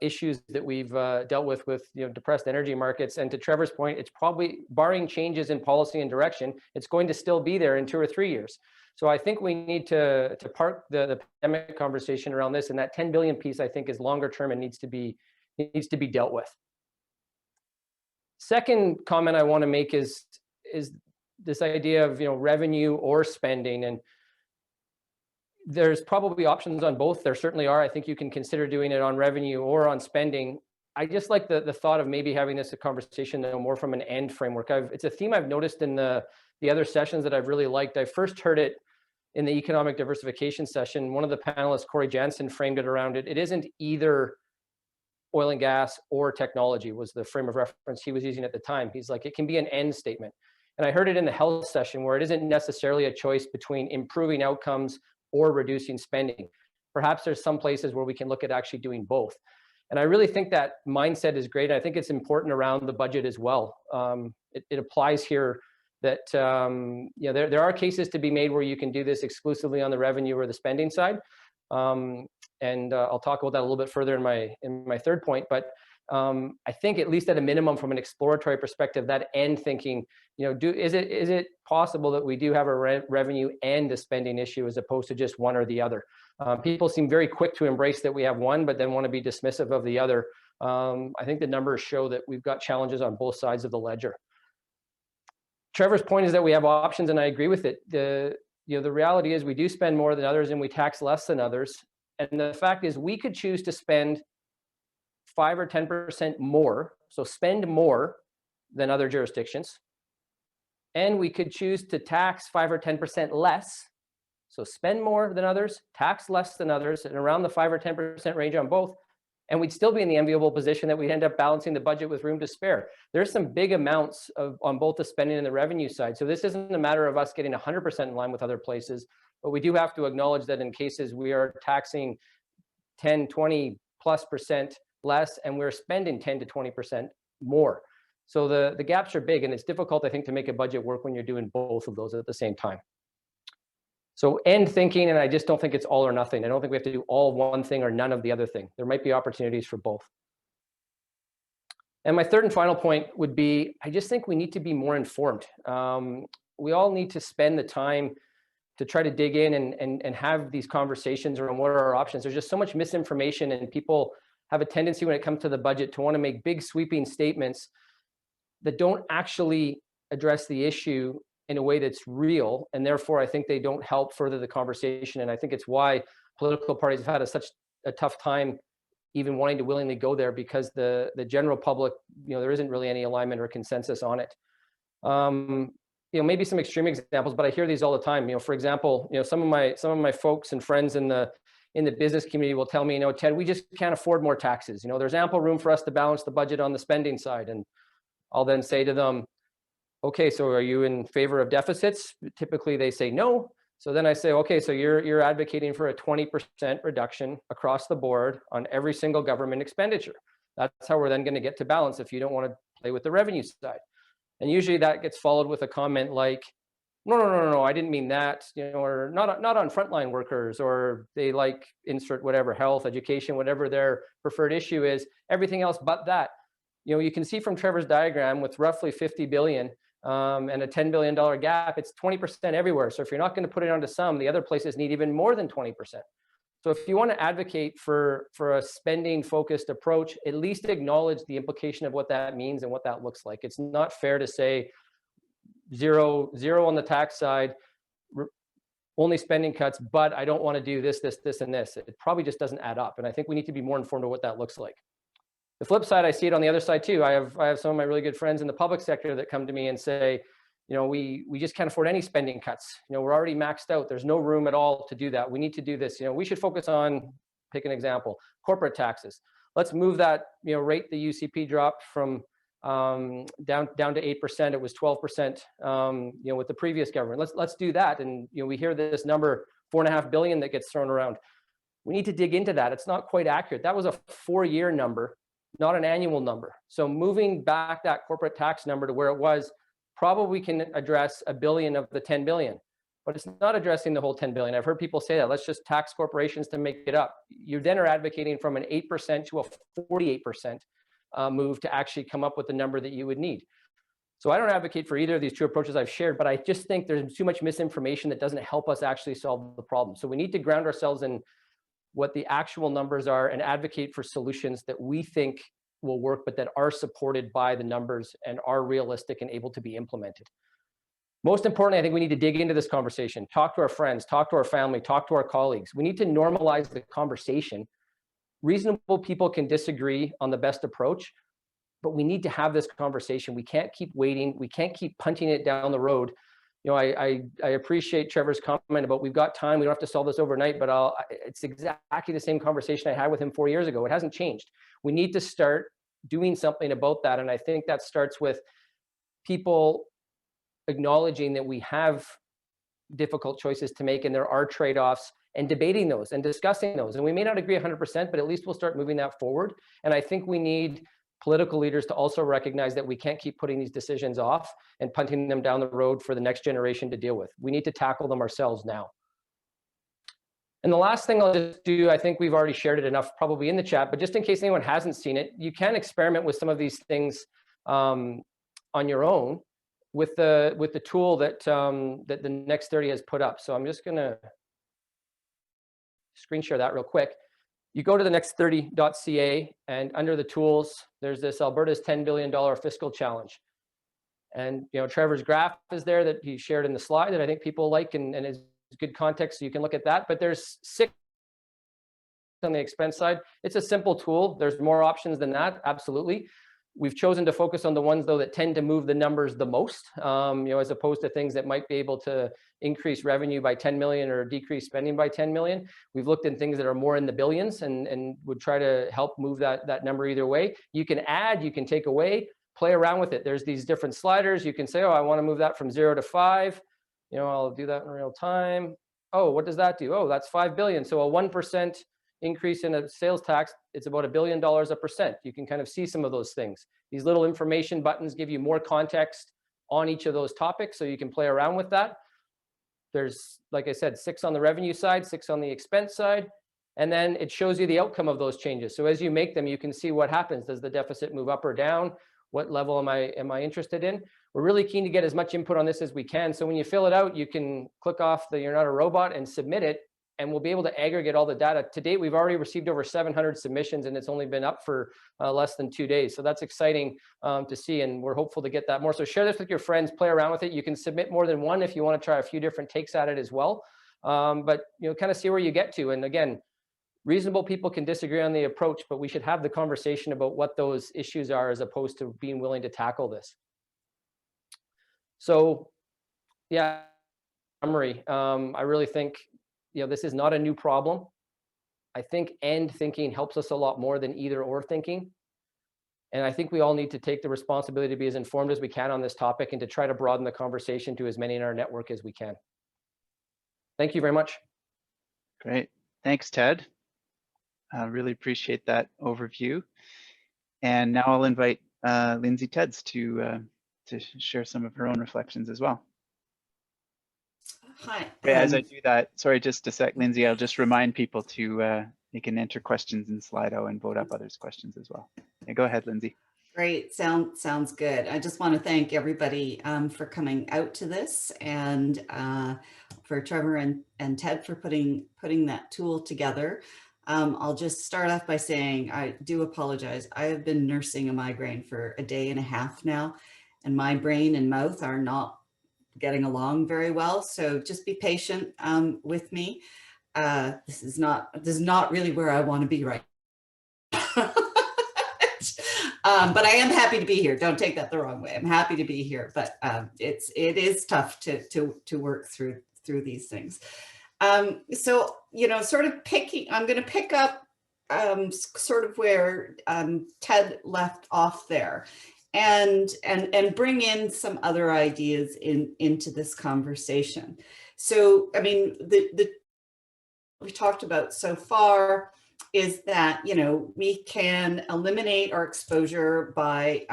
issues that we've dealt with, you know, depressed energy markets. And to Trevor's point, it's probably, barring changes in policy and direction, it's going to still be there in 2 or 3 years. So I think we need to park the pandemic conversation around this, and that 10 billion piece I think is longer term and needs to be dealt with. Second comment I want to make is this idea of revenue or spending, and there's probably options on both. There certainly are. I think you can consider doing it on revenue or on spending. I just like the thought of maybe having this a conversation more from an end framework. It's a theme I've noticed in the other sessions that I've really liked. I first heard it in the economic diversification session. One of the panelists, Corey Jansen, framed it around it. It isn't either oil and gas or technology was the frame of reference he was using at the time. He's like, it can be an end statement. And I heard it in the health session where it isn't necessarily a choice between improving outcomes or reducing spending. Perhaps there's some places where we can look at actually doing both. And I really think that mindset is great. I think it's important around the budget as well. It applies here that there are cases to be made where you can do this exclusively on the revenue or the spending side. And I'll talk about that a little bit further in my third point. But I think at least at a minimum, from an exploratory perspective, that end thinking, is it possible that we do have a revenue and a spending issue as opposed to just one or the other? People seem very quick to embrace that we have one, but then want to be dismissive of the other. I think the numbers show that we've got challenges on both sides of the ledger. Trevor's point is that we have options, and I agree with it. The reality is we do spend more than others and we tax less than others. And the fact is we could choose to spend 5 or 10% more, so spend more than other jurisdictions. And we could choose to tax 5 or 10% less, so spend more than others, tax less than others, and around the 5 or 10% range on both. And we'd still be in the enviable position that we'd end up balancing the budget with room to spare. There's some big amounts on both the spending and the revenue side. So this isn't a matter of us getting 100% in line with other places, but we do have to acknowledge that in cases we are taxing 10, 20+% less, and we're spending 10 to 20% more. So the gaps are big, and it's difficult, I think, to make a budget work when you're doing both of those at the same time. So end thinking, and I just don't think it's all or nothing. I don't think we have to do all one thing or none of the other thing. There might be opportunities for both. And my third and final point would be, I just think we need to be more informed. We all need to spend the time to try to dig in and have these conversations around what are our options. There's just so much misinformation, and people have a tendency when it comes to the budget to want to make big sweeping statements that don't actually address the issue in a way that's real, and therefore I think they don't help further the conversation. And I think it's why political parties have had such a tough time even wanting to willingly go there, because the general public, there isn't really any alignment or consensus on it. Maybe some extreme examples, but I hear these all the time. For example, some of my folks and friends in the business community will tell me, Ted, we just can't afford more taxes. There's ample room for us to balance the budget on the spending side. And I'll then say to them, okay, so are you in favor of deficits? Typically they say no. So then I say, okay, so you're advocating for a 20% reduction across the board on every single government expenditure. That's how we're then going to get to balance if you don't want to play with the revenue side. And usually that gets followed with a comment like, no, I didn't mean that, or not on frontline workers, or they insert whatever, health, education, whatever their preferred issue is, everything else but that. You can see from Trevor's diagram with roughly 50 billion and a $10 billion gap, it's 20% everywhere. So if you're not going to put it onto some, the other places need even more than 20%. So if you want to advocate for a spending focused approach, at least acknowledge the implication of what that means and what that looks like. It's not fair to say zero on the tax side, only spending cuts, but I don't want to do this, and this. It probably just doesn't add up. And I think we need to be more informed of what that looks like. The flip side, I see it on the other side too. I have some of my really good friends in the public sector that come to me and say, we just can't afford any spending cuts. We're already maxed out. There's no room at all to do that. We need to do this. We should focus on, pick an example, corporate taxes. Let's move that, rate the UCP dropped from down to 8%. It was 12%, with the previous government. Let's do that. And we hear this number, $4.5 billion, that gets thrown around. We need to dig into that. It's not quite accurate. That was a 4-year number, not an annual number. So moving back that corporate tax number to where it was probably can address $1 billion of the 10 billion, but it's not addressing the whole 10 billion. I've heard people say that, let's just tax corporations to make it up. You then are advocating from an 8% to a 48% move to actually come up with the number that you would need. So I don't advocate for either of these two approaches I've shared, but I just think there's too much misinformation that doesn't help us actually solve the problem. So we need to ground ourselves in what the actual numbers are and advocate for solutions that we think will work, but that are supported by the numbers and are realistic and able to be implemented. Most importantly, I think we need to dig into this conversation, talk to our friends, talk to our family, talk to our colleagues. We need to normalize the conversation. Reasonable people can disagree on the best approach, but we need to have this conversation. We can't keep waiting. We can't keep punting it down the road. You know, I appreciate Trevor's comment about we've got time. We don't have to solve this overnight, but it's exactly the same conversation I had with him 4 years ago. It hasn't changed. We need to start doing something about that. And I think that starts with people acknowledging that we have difficult choices to make and there are trade-offs, and debating those and discussing those. And we may not agree 100%, but at least we'll start moving that forward. And I think we need political leaders to also recognize that we can't keep putting these decisions off and punting them down the road for the next generation to deal with. We need to tackle them ourselves now. And the last thing I'll just do, I think we've already shared it enough probably in the chat, but just in case anyone hasn't seen it, you can experiment with some of these things on your own with the tool that that the Next30 has put up. So I'm just gonna screen share that real quick. You go to the next30.ca, and under the tools, there's this Alberta's $10 billion fiscal challenge. And you know, Trevor's graph is there that he shared in the slide that I think people like and is good context, so you can look at that. But there's 6 on the expense side. It's a simple tool. There's more options than that, absolutely. We've chosen to focus on the ones though that tend to move the numbers the most, you know, as opposed to things that might be able to increase revenue by 10 million or decrease spending by 10 million. We've looked at things that are more in the billions and would try to help move that number either way. You can add, you can take away, play around with it. There's these different sliders. You can say, oh, I want to move that from 0 to 5. You know, I'll do that in real time. Oh, what does that do? Oh, that's 5 billion. So a 1% increase in a sales tax, it's about $1 billion a percent. You can kind of see some of those things. These little information buttons give you more context on each of those topics, so you can play around with that. There's, like I said, 6 on the revenue side, 6 on the expense side, and then it shows you the outcome of those changes. So as you make them, you can see what happens. Does the deficit move up or down? What level am I interested in? We're really keen to get as much input on this as we can. So when you fill it out, you can click off the "You're not a robot" and submit it, and we'll be able to aggregate all the data. To date, we've already received over 700 submissions, and it's only been up for less than 2 days. So that's exciting to see, and we're hopeful to get that more. So share this with your friends, play around with it. You can submit more than one if you want to try a few different takes at it as well. But you know, kind of see where you get to. And again, reasonable people can disagree on the approach, but we should have the conversation about what those issues are as opposed to being willing to tackle this. So yeah, summary, I really think, you know, this is not a new problem. I think "and" thinking helps us a lot more than "either" or thinking. And I think we all need to take the responsibility to be as informed as we can on this topic and to try to broaden the conversation to as many in our network as we can. Thank you very much. Great. Thanks, Ted. I really appreciate that overview. And now I'll invite Lindsay Teds to share some of her own reflections as well. Hi. As I do that, sorry, just a sec, Lindsay, I'll just remind people to, you can enter questions in Slido and vote up others' questions as well. Yeah, go ahead, Lindsay. Great, sounds good. I just want to thank everybody for coming out to this, and for Trevor and Ted for putting that tool together. I'll just start off by saying I do apologize. I have been nursing a migraine for a day and a half now, and my brain and mouth are not getting along very well. So just be patient with me. This is not really where I want to be right now. But I am happy to be here. Don't take that the wrong way. I'm happy to be here, but it is tough to work through these things. So, you know, sort of I'm going to pick up sort of where Ted left off there, and bring in some other ideas into this conversation. So, I mean, we talked about so far is that, you know, we can eliminate our exposure by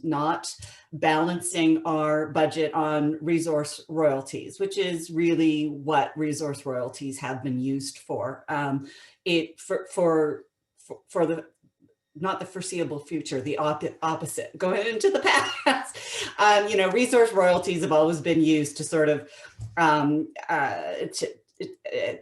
not balancing our budget on resource royalties, which is really what resource royalties have been used for. For not the foreseeable future, the opposite, going into the past. You know, resource royalties have always been used to sort of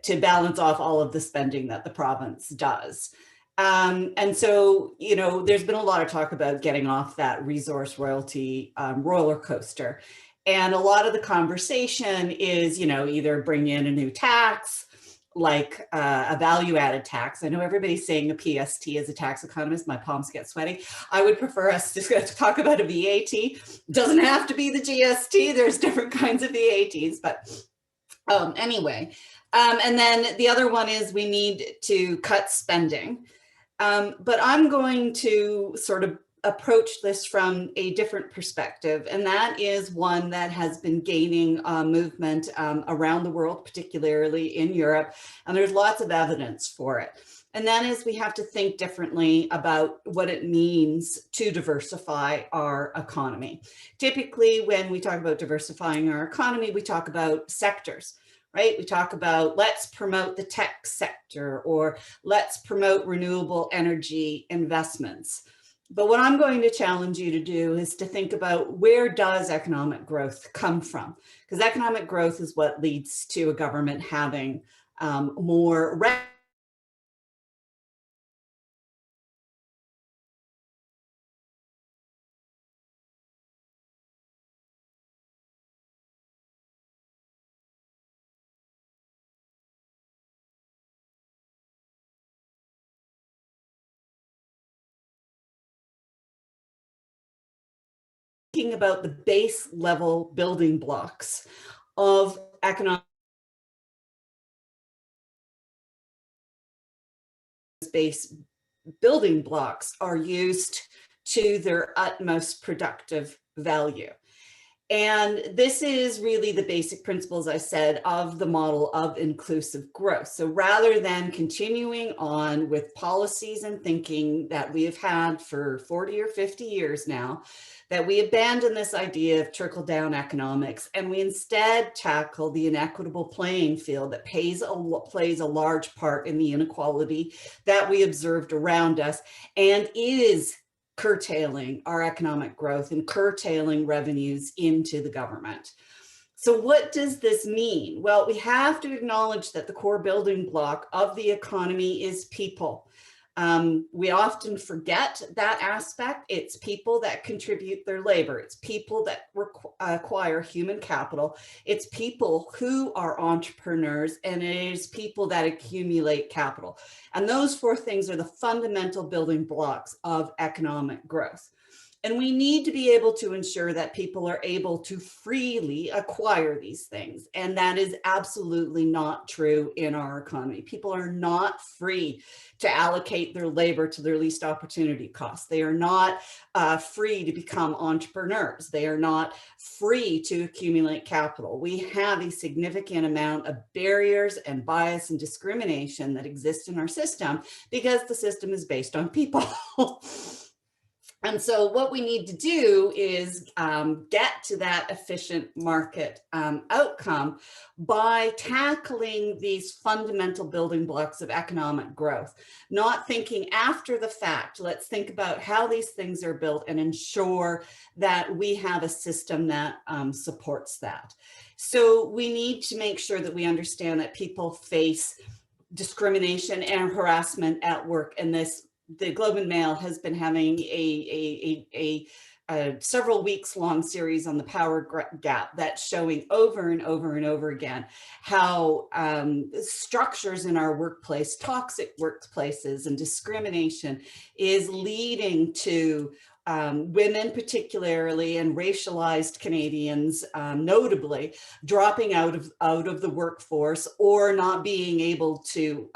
to balance off all of the spending that the province does. And so, you know, there's been a lot of talk about getting off that resource royalty roller coaster. And a lot of the conversation is, you know, either bring in a new tax, like a value-added tax. I know everybody's saying a PST as a tax economist. My palms get sweaty. I would prefer us to talk about a VAT. Doesn't have to be the GST. There's different kinds of VATs, but anyway. And then the other one is we need to cut spending. But I'm going to sort of approach this from a different perspective, and that is one that has been gaining movement around the world, particularly in Europe, and there's lots of evidence for it. And that is we have to think differently about what it means to diversify our economy. Typically, when we talk about diversifying our economy, we talk about sectors. Right? We talk about let's promote the tech sector or let's promote renewable energy investments. But what I'm going to challenge you to do is to think about where does economic growth come from? Because economic growth is what leads to a government having more revenue. About the base level building blocks of economic base building blocks are used to their utmost productive value. And this is really the basic principles, I said, of the model of inclusive growth. So rather than continuing on with policies and thinking that we have had for 40 or 50 years now, that we abandon this idea of trickle-down economics and we instead tackle the inequitable playing field that plays a large part in the inequality that we observed around us and is curtailing our economic growth and curtailing revenues into the government. So what does this mean? Well, we have to acknowledge that the core building block of the economy is people. We often forget that aspect. It's people that contribute their labor. It's people that acquire human capital. It's people who are entrepreneurs, and it is people that accumulate capital. And those four things are the fundamental building blocks of economic growth. And we need to be able to ensure that people are able to freely acquire these things. And that is absolutely not true in our economy. People are not free to allocate their labor to their least opportunity costs. They are not free to become entrepreneurs. They are not free to accumulate capital. We have a significant amount of barriers and bias and discrimination that exist in our system because the system is based on people. And so what we need to do is get to that efficient market outcome by tackling these fundamental building blocks of economic growth, not thinking after the fact. Let's think about how these things are built and ensure that we have a system that supports that. So we need to make sure that we understand that people face discrimination and harassment at work, and the Globe and Mail has been having a several weeks long series on the power gap that's showing over and over and over again how structures in our workplace, toxic workplaces and discrimination is leading to women particularly and racialized Canadians notably dropping out of the workforce or not being able to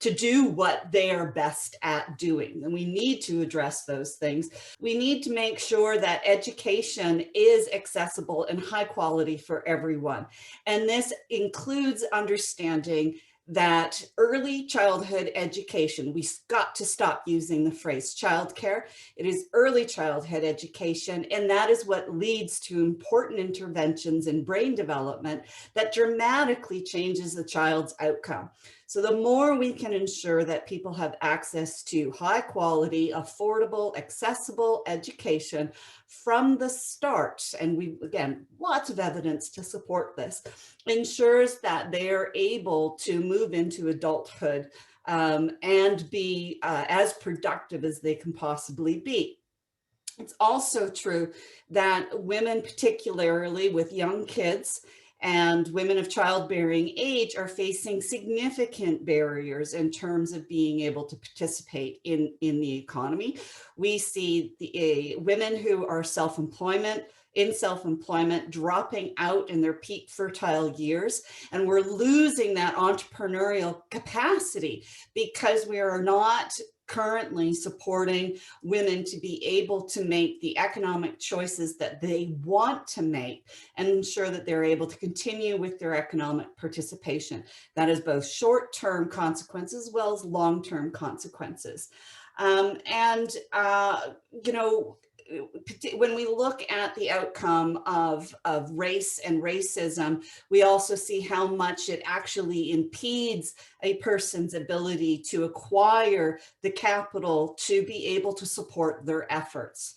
do what they are best at doing. And we need to address those things. We need to make sure that education is accessible and high quality for everyone. And this includes understanding that early childhood education, we've got to stop using the phrase childcare. It is early childhood education, and that is what leads to important interventions in brain development that dramatically changes the child's outcome. So the more we can ensure that people have access to high quality, affordable, accessible education from the start, and we, again, lots of evidence to support this, ensures that they are able to move into adulthood and be as productive as they can possibly be. It's also true that women, particularly with young kids and women of childbearing age, are facing significant barriers in terms of being able to participate in the economy. We see the women who are in self-employment dropping out in their peak fertile years, and we're losing that entrepreneurial capacity because we are not currently supporting women to be able to make the economic choices that they want to make and ensure that they're able to continue with their economic participation. That is both short-term consequences as well as long-term consequences. You know, when we look at the outcome of race and racism, we also see how much it actually impedes a person's ability to acquire the capital to be able to support their efforts.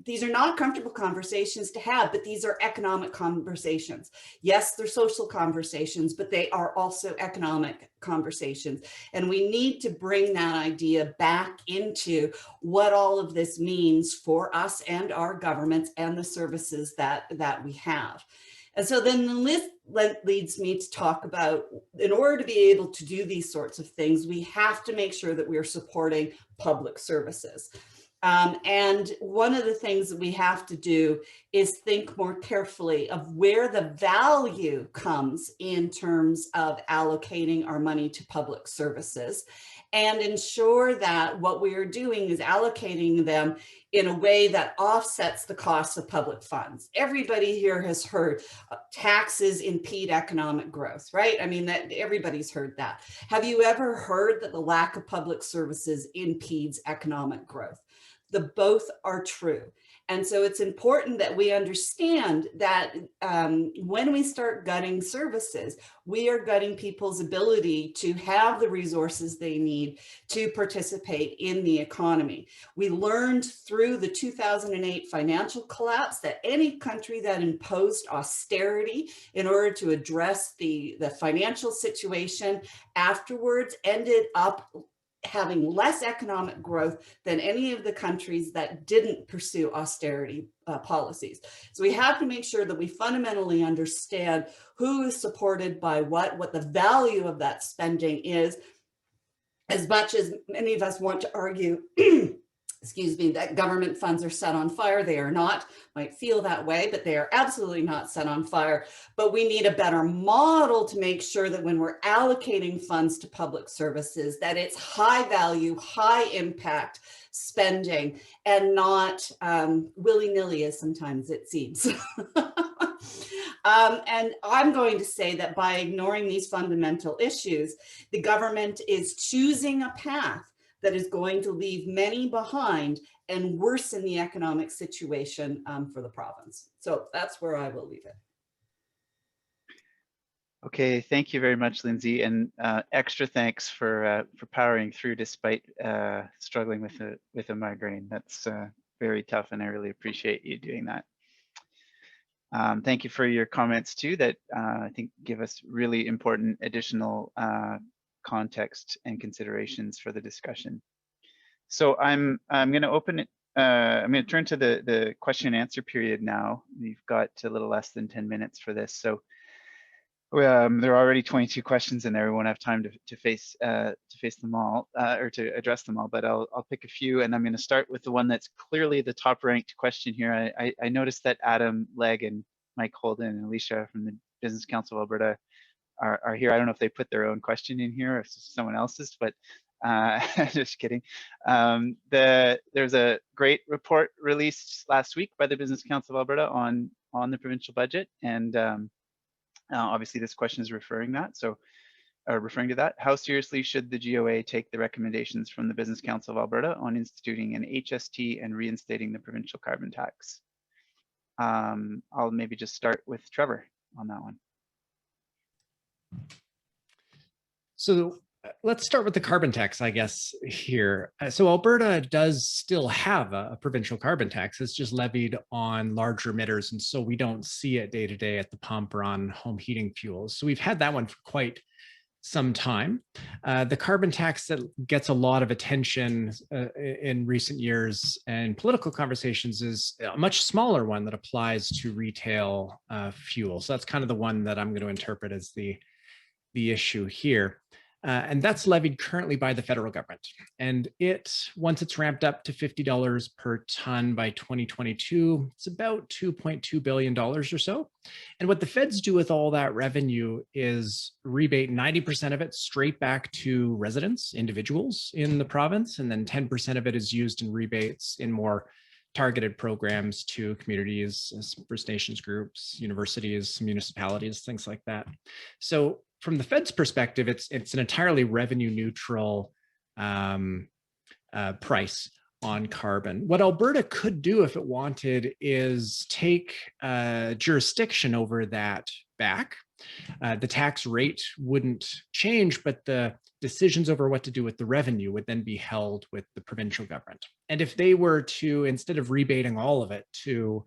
These are not comfortable conversations to have, but these are economic conversations. Yes, they're social conversations, but they are also economic conversations. And we need to bring that idea back into what all of this means for us and our governments and the services that we have. And so then the list leads me to talk about, in order to be able to do these sorts of things, we have to make sure that we're supporting public services. And one of the things that we have to do is think more carefully of where the value comes in terms of allocating our money to public services, and ensure that what we are doing is allocating them in a way that offsets the cost of public funds. Everybody here has heard taxes impede economic growth, right? I mean, that everybody's heard that. Have you ever heard that the lack of public services impedes economic growth? The both are true. And so it's important that we understand that when we start gutting services, we are gutting people's ability to have the resources they need to participate in the economy. We learned through the 2008 financial collapse that any country that imposed austerity in order to address the financial situation afterwards ended up having less economic growth than any of the countries that didn't pursue austerity policies. So we have to make sure that we fundamentally understand who is supported by what the value of that spending is, as much as many of us want to argue excuse me, that government funds are set on fire. They are not. Might feel that way, but they are absolutely not set on fire. But we need a better model to make sure that when we're allocating funds to public services, that it's high value, high impact spending, and not willy-nilly, as sometimes it seems. And I'm going to say that by ignoring these fundamental issues, the government is choosing a path that is going to leave many behind and worsen the economic situation for the province. So that's where I will leave it. Okay, thank you very much, Lindsay, and extra thanks for powering through despite struggling with a migraine. That's very tough, and I really appreciate you doing that. Thank you for your comments too, that I think give us really important additional context and considerations for the discussion. So I'm going to open it. I'm going to turn to the question and answer period now. We've got a little less than 10 minutes for this. So there are already 22 questions in there. We won't have time to face them all or to address them all, but I'll pick a few, and I'm going to start with the one that's clearly the top ranked question here. I noticed that Adam Legg and Mike Holden and Alicia from the Business Council of Alberta are here. I don't know if they put their own question in here or if it's someone else's, but just kidding. There's a great report released last week by the Business Council of Alberta on the provincial budget, and obviously this question is referring to that. How seriously should the GOA take the recommendations from the Business Council of Alberta on instituting an HST and reinstating the provincial carbon tax? I'll maybe just start with Trevor on that one. So let's start with the carbon tax, I guess, here. So Alberta does still have a provincial carbon tax. It's just levied on larger emitters, and so we don't see it day to day at the pump or on home heating fuels. So we've had that one for quite some time. The carbon tax that gets a lot of attention in recent years and political conversations is a much smaller one that applies to retail fuel. So that's kind of the one that I'm going to interpret as the issue here. And that's levied currently by the federal government. And once it's ramped up to $50 per ton by 2022, it's about $2.2 billion or so. And what the feds do with all that revenue is rebate 90% of it straight back to residents, individuals in the province, and then 10% of it is used in rebates in more targeted programs to communities, First Nations groups, universities, municipalities, things like that. So from the Fed's perspective, it's an entirely revenue neutral price on carbon. What Alberta could do if it wanted is take jurisdiction over that back. The tax rate wouldn't change, but the decisions over what to do with the revenue would then be held with the provincial government. And if they were to, instead of rebating all of it to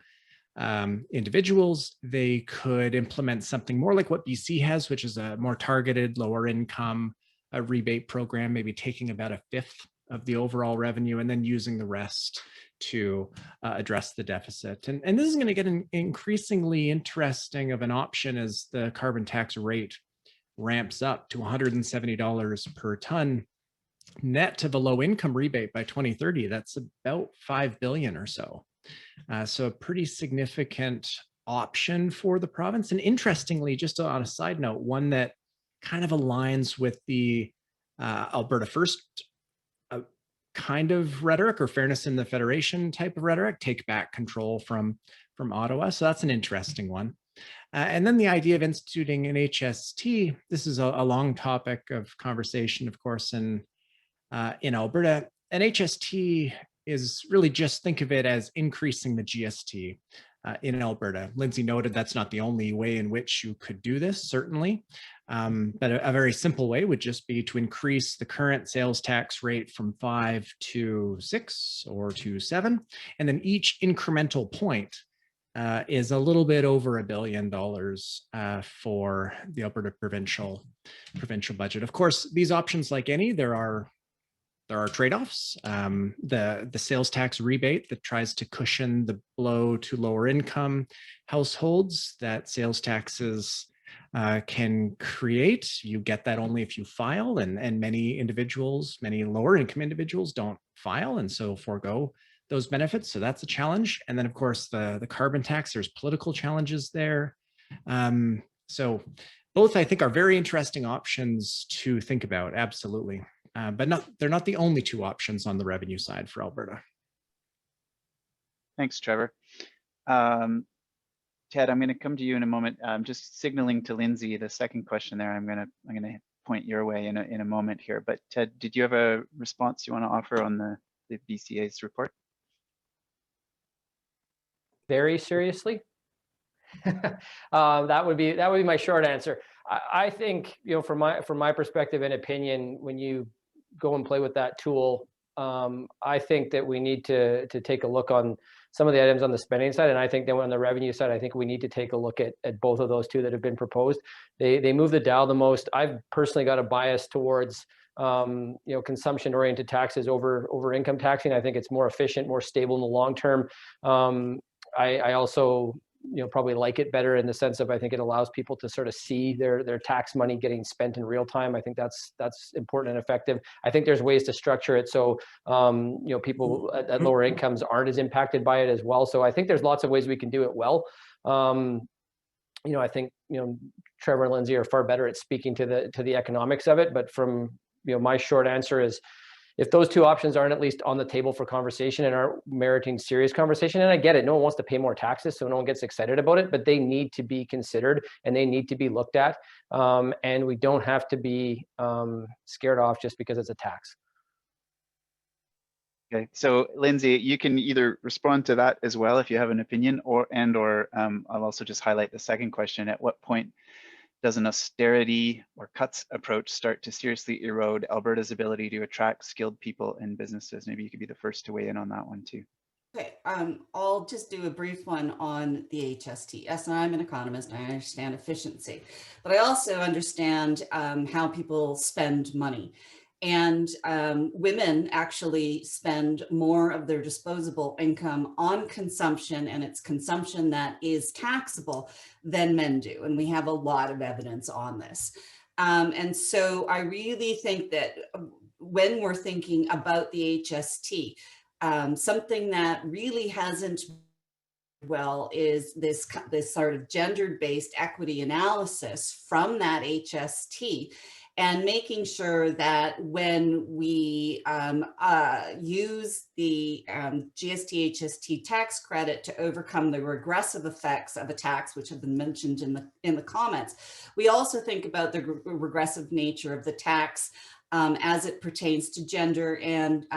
individuals, they could implement something more like what BC has, which is a more targeted, lower income rebate program, maybe taking about a fifth of the overall revenue and then using the rest to address the deficit. And this is going to get increasingly interesting of an option as the carbon tax rate ramps up to $170 per ton net to the low income rebate by 2030. That's about $5 billion or so. So a pretty significant option for the province. And interestingly, just on a side note, one that kind of aligns with the Alberta First kind of rhetoric, or fairness in the federation type of rhetoric, take back control from Ottawa. So that's an interesting one. And then the idea of instituting an HST. This is a long topic of conversation, of course, in Alberta. An HST is really, just think of it as increasing the GST in Alberta. Lindsay noted that's not the only way in which you could do this, certainly. But a very simple way would just be to increase the current sales tax rate from 5 to 6 or to 7. And then each incremental point is a little bit over $1 billion for the Alberta provincial budget. Of course, these options, like any, there are trade-offs. The sales tax rebate that tries to cushion the blow to lower income households that sales taxes can create. You get that only if you file, and many lower income individuals don't file, and so forego those benefits. So that's a challenge. And then of course the carbon tax, there's political challenges there. So both, I think, are very interesting options to think about, absolutely. But they're not the only two options on the revenue side for Alberta. Thanks, Trevor. Ted, I'm going to come to you in a moment. I'm just signaling to Lindsay the second question there. I'm going to point your way in a moment here. But Ted, did you have a response you want to offer on the BCA's report? Very seriously. That would be my short answer. I think, from my perspective and opinion, when you go and play with that tool, I think that we need to take a look on some of the items on the spending side, and I think that on the revenue side, I think we need to take a look at both of those two that have been proposed. They move the dial the most. I've personally got a bias towards consumption-oriented taxes over income taxing. I think it's more efficient, more stable in the long term. I also probably like it better in the sense of, I think it allows people to sort of see their tax money getting spent in real time. I think that's important and effective. I think there's ways to structure it so people at lower incomes aren't as impacted by it as well. So I think there's lots of ways we can do it well. I think Trevor and Lindsay are far better at speaking to the economics of it. But from my short answer is, if those two options aren't at least on the table for conversation and aren't meriting serious conversation, and I get it, no one wants to pay more taxes, so no one gets excited about it, but they need to be considered and they need to be looked at. And we don't have to be scared off just because it's a tax. Okay, so Lindsay, you can either respond to that as well if you have an opinion, or I'll also just highlight the second question. At what point Does an austerity or cuts approach start to seriously erode Alberta's ability to attract skilled people and businesses? Maybe you could be the first to weigh in on that one too. Okay, I'll just do a brief one on the HST. Yes, I'm an economist, I understand efficiency, but I also understand how people spend money. And women actually spend more of their disposable income on consumption, and it's consumption that is taxable, than men do. And we have a lot of evidence on this. And so I really think that when we're thinking about the HST, something that really hasn't well is this sort of gender-based equity analysis from that HST, and making sure that when we use the GST HST tax credit to overcome the regressive effects of a tax, which have been mentioned in the comments, we also think about the regressive nature of the tax as it pertains to gender and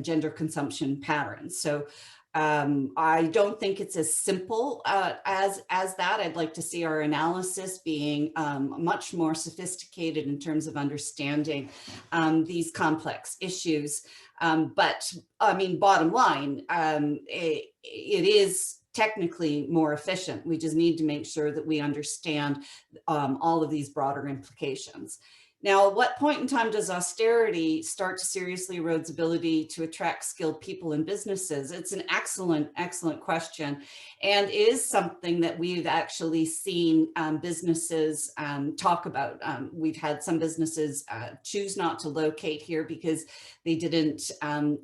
gender consumption patterns. So I don't think it's as simple as that. I'd like to see our analysis being much more sophisticated in terms of understanding these complex issues. But I mean, bottom line, it is technically more efficient. We just need to make sure that we understand all of these broader implications. Now, at what point in time does austerity start to seriously erode its ability to attract skilled people and businesses? It's an excellent, excellent question, and is something that we've actually seen businesses talk about. We've had some businesses choose not to locate here because they didn't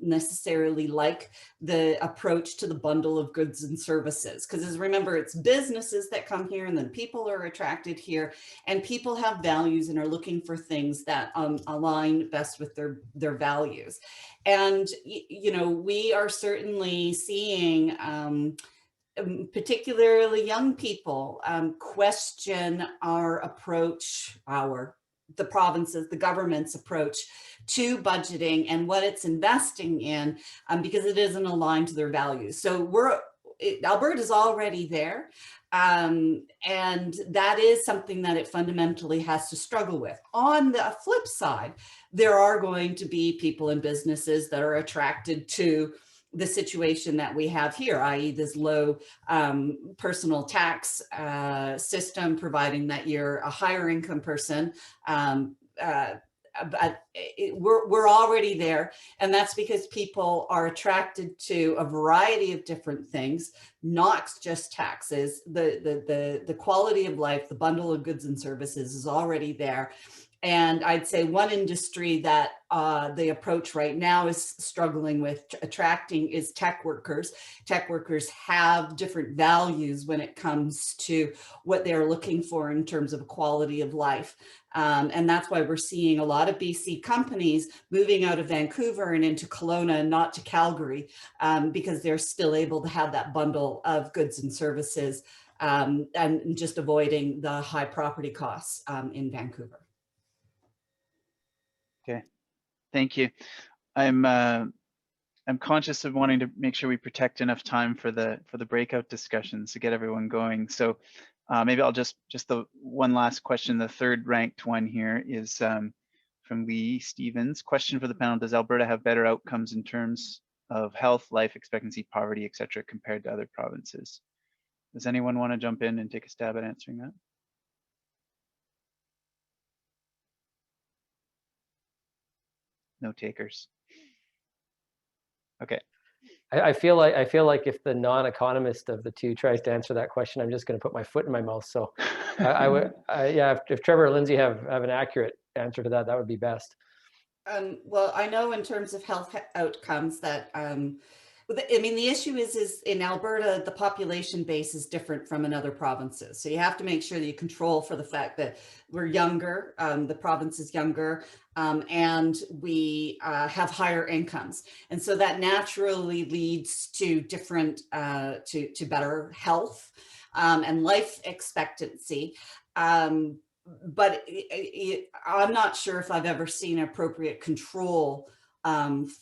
necessarily like the approach to the bundle of goods and services. Because remember, it's businesses that come here, and then people are attracted here, and people have values and are looking for things that align best with their values. And, you know, we are certainly seeing particularly young people question our approach, the provinces, the government's approach to budgeting and what it's investing in, because it isn't aligned to their values. So Alberta's already there. And that is something that it fundamentally has to struggle with. On the flip side, there are going to be people and businesses that are attracted to the situation that we have here, i.e. this low personal tax system, providing that you're a higher income person. But we're already there, and that's because people are attracted to a variety of different things, not just taxes. The quality of life, the bundle of goods and services is already there. And I'd say one industry that the approach right now is struggling with attracting is tech workers. Tech workers have different values when it comes to what they're looking for in terms of quality of life. And that's why we're seeing a lot of BC companies moving out of Vancouver and into Kelowna and not to Calgary, because they're still able to have that bundle of goods and services, and just avoiding the high property costs in Vancouver. Okay, thank you. I'm conscious of wanting to make sure we protect enough time for the breakout discussions to get everyone going. So maybe I'll just the one last question. The third ranked one here is from Lee Stevens. Question for the panel: does Alberta have better outcomes in terms of health, life expectancy, poverty, etc., compared to other provinces? Does anyone want to jump in and take a stab at answering that? No takers. Okay. I feel like if the non-economist of the two tries to answer that question, I'm just going to put my foot in my mouth. So yeah, if Trevor or Lindsay have an accurate answer to that, that would be best. Well, I know in terms of health outcomes that, I mean, the issue is in Alberta, the population base is different from in other provinces. So you have to make sure that you control for the fact that we're younger, the province is younger, and we have higher incomes. And so that naturally leads to different, to better health and life expectancy. But I'm not sure if I've ever seen appropriate control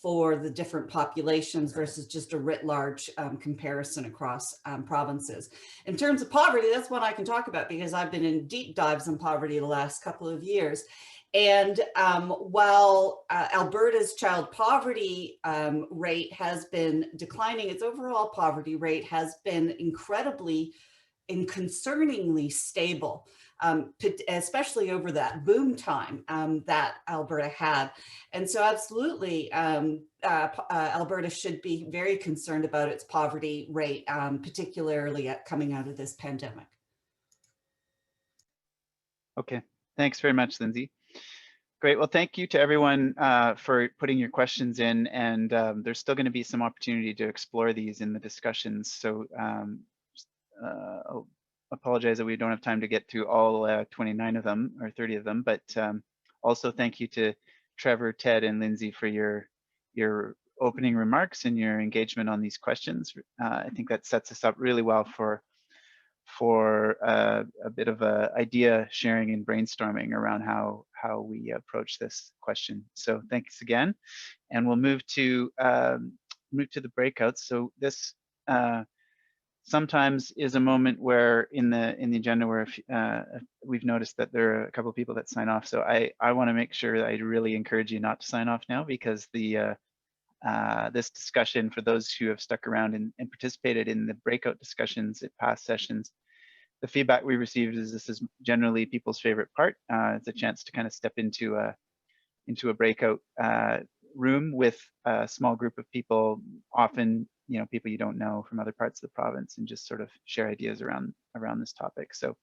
for the different populations versus just a writ large comparison across provinces. In terms of poverty, that's one I can talk about because I've been in deep dives on poverty the last couple of years. And while Alberta's child poverty rate has been declining, its overall poverty rate has been incredibly and concerningly stable, especially over that boom time that Alberta had. And so absolutely, Alberta should be very concerned about its poverty rate, particularly coming out of this pandemic. Okay, thanks very much, Lindsay. Great. Well, thank you to everyone for putting your questions in, and there's still going to be some opportunity to explore these in the discussions. So I'll apologize that we don't have time to get through all 29 of them or 30 of them, but also thank you to Trevor, Ted, and Lindsay for your opening remarks and your engagement on these questions. I think that sets us up really well for a bit of a idea sharing and brainstorming around how we approach this question. So thanks again, and we'll move to the breakouts. So this sometimes is a moment where in the agenda where we've noticed that there are a couple of people that sign off. So I want to make sure that I really encourage you not to sign off now, because the this discussion, for those who have stuck around and participated in the breakout discussions at past sessions, the feedback we received is this is generally people's favorite part. It's a chance to kind of step into a breakout room with a small group of people, often people you don't know from other parts of the province, and just sort of share ideas around this topic. So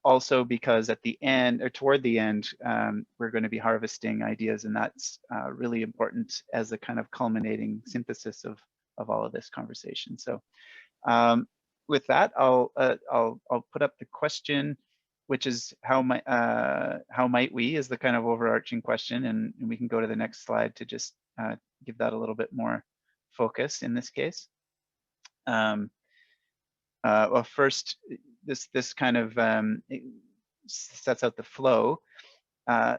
also because at the end, or toward the end, we're going to be harvesting ideas, and that's really important as a kind of culminating synthesis of all of this conversation. So with that, I'll put up the question, which is how might we, is the kind of overarching question, and we can go to the next slide to just give that a little bit more focus in this case. Well, first, this kind of sets out the flow.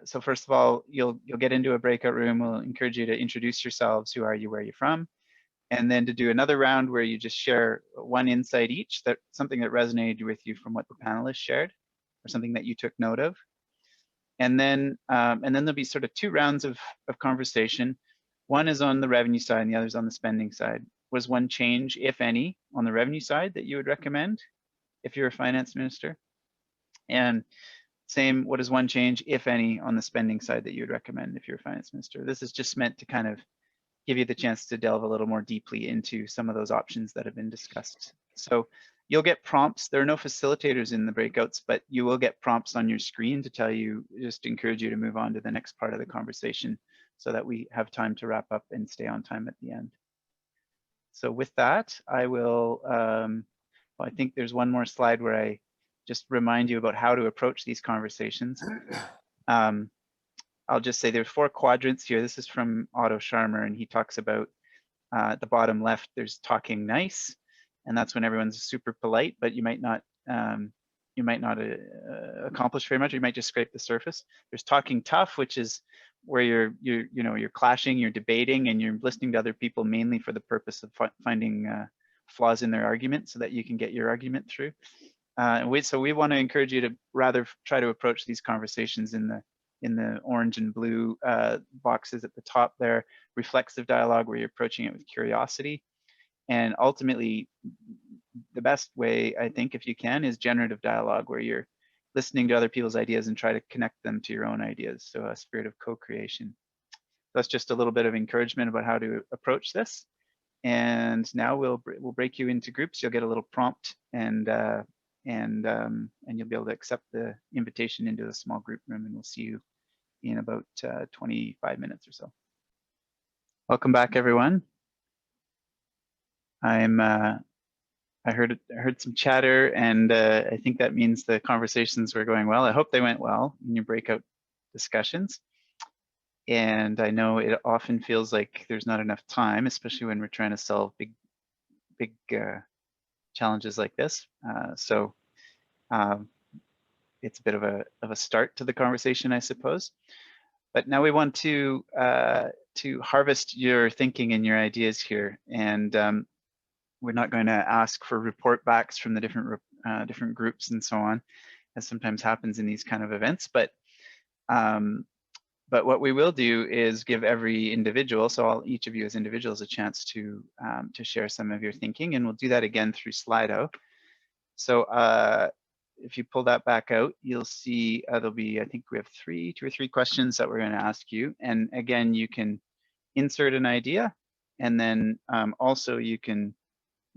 So first of all, you'll get into a breakout room. We'll encourage you to introduce yourselves. Who are you? Where are you from? And then to do another round where you just share one insight each, that something that resonated with you from what the panelists shared, or something that you took note of. And then there'll be sort of two rounds of conversation. One is on the revenue side and the other is on the spending side. Was one change, if any, on the revenue side that you would recommend if you're a finance minister? And same, what is one change, if any, on the spending side that you would recommend if you're a finance minister? This is just meant to kind of give you the chance to delve a little more deeply into some of those options that have been discussed. So you'll get prompts. There are no facilitators in the breakouts, but you will get prompts on your screen to tell you, just encourage you to move on to the next part of the conversation so that we have time to wrap up and stay on time at the end. So with that, I will, well, I think there's one more slide where I just remind you about how to approach these conversations. I'll just say there's 4 quadrants here. This is from Otto Scharmer, and he talks about at the bottom left, there's talking nice, and that's when everyone's super polite, but you might not accomplish very much. You might just scrape the surface. There's talking tough, which is where you're clashing, you're debating, and you're listening to other people mainly for the purpose of finding flaws in their argument so that you can get your argument through. So we want to encourage you to rather try to approach these conversations in the orange and blue boxes at the top there. Reflexive dialogue, where you're approaching it with curiosity. And ultimately, the best way, I think, if you can, is generative dialogue, where you're listening to other people's ideas and try to connect them to your own ideas. So a spirit of co-creation. That's just a little bit of encouragement about how to approach this. And now we'll break you into groups. You'll get a little prompt, and you'll be able to accept the invitation into a small group room, and we'll see you in about 25 minutes or so. Welcome back, everyone. I heard some chatter, and I think that means the conversations were going well. I hope they went well in your breakout discussions. And I know it often feels like there's not enough time, especially when we're trying to solve big challenges like this. So it's a bit of a start to the conversation, I suppose. But now we want to harvest your thinking and your ideas here, and we're not going to ask for report backs from the different groups and so on, as sometimes happens in these kind of events. But what we will do is give every individual, so each of you as individuals, a chance to share some of your thinking, and we'll do that again through Slido. So if you pull that back out, you'll see there'll be, I think we have two or three questions that we're going to ask you. And again, you can insert an idea, and then also you can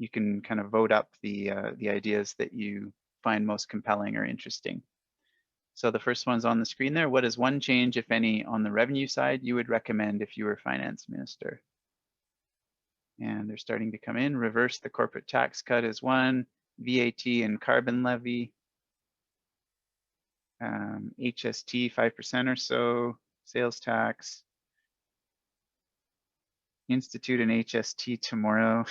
kind of vote up the ideas that you find most compelling or interesting. So the first one's on the screen there. What is one change, if any, on the revenue side you would recommend if you were finance minister? And they're starting to come in. Reverse the corporate tax cut is one. VAT and carbon levy. HST 5% or so. Sales tax. Institute an HST tomorrow.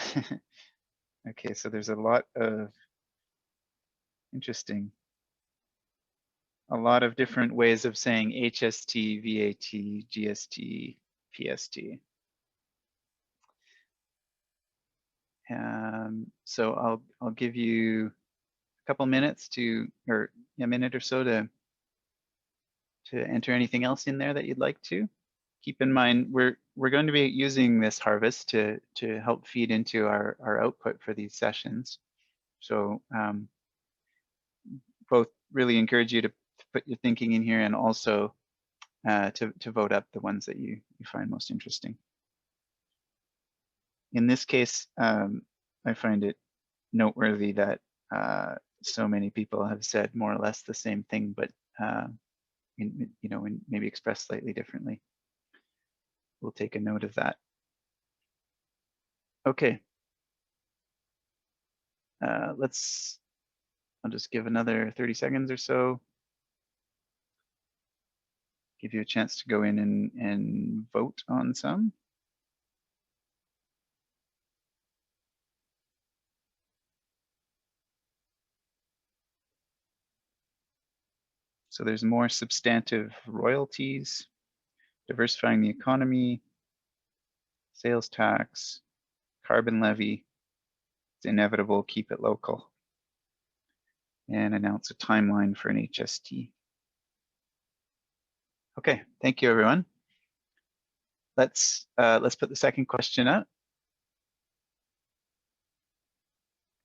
Okay, so there's a lot of interesting. A lot of different ways of saying HST, VAT, GST, PST. So I'll give you a couple minutes or a minute or so to enter anything else in there that you'd like to. Keep in mind, we're going to be using this harvest to help feed into our output for these sessions. So both really encourage you to put your thinking in here, and also to vote up the ones that you find most interesting. In this case, I find it noteworthy that so many people have said more or less the same thing, but maybe expressed slightly differently. We'll take a note of that. Okay. I'll just give another 30 seconds or so. Give you a chance to go in and vote on some. So there's more substantive royalties, diversifying the economy, sales tax, carbon levy, it's inevitable, keep it local, and announce a timeline for an HST. Okay, thank you everyone. Let's put the second question up.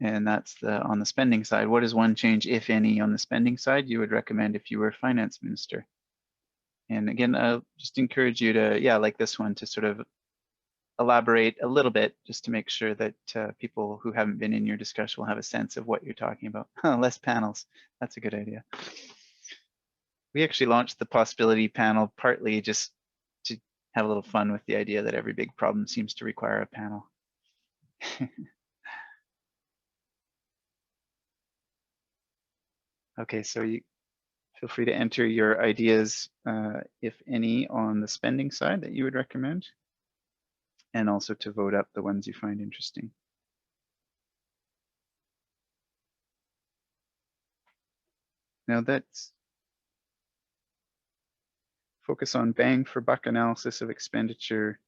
And that's on the spending side. What is one change, if any, on the spending side you would recommend if you were finance minister? And again, I'll just encourage you to, like this one, to sort of elaborate a little bit, just to make sure that people who haven't been in your discussion will have a sense of what you're talking about. Less panels, that's a good idea. We actually launched the possibility panel partly just to have a little fun with the idea that every big problem seems to require a panel. Okay, so you feel free to enter your ideas, if any, on the spending side that you would recommend, and also to vote up the ones you find interesting. Now let's focus on bang for buck analysis of expenditure,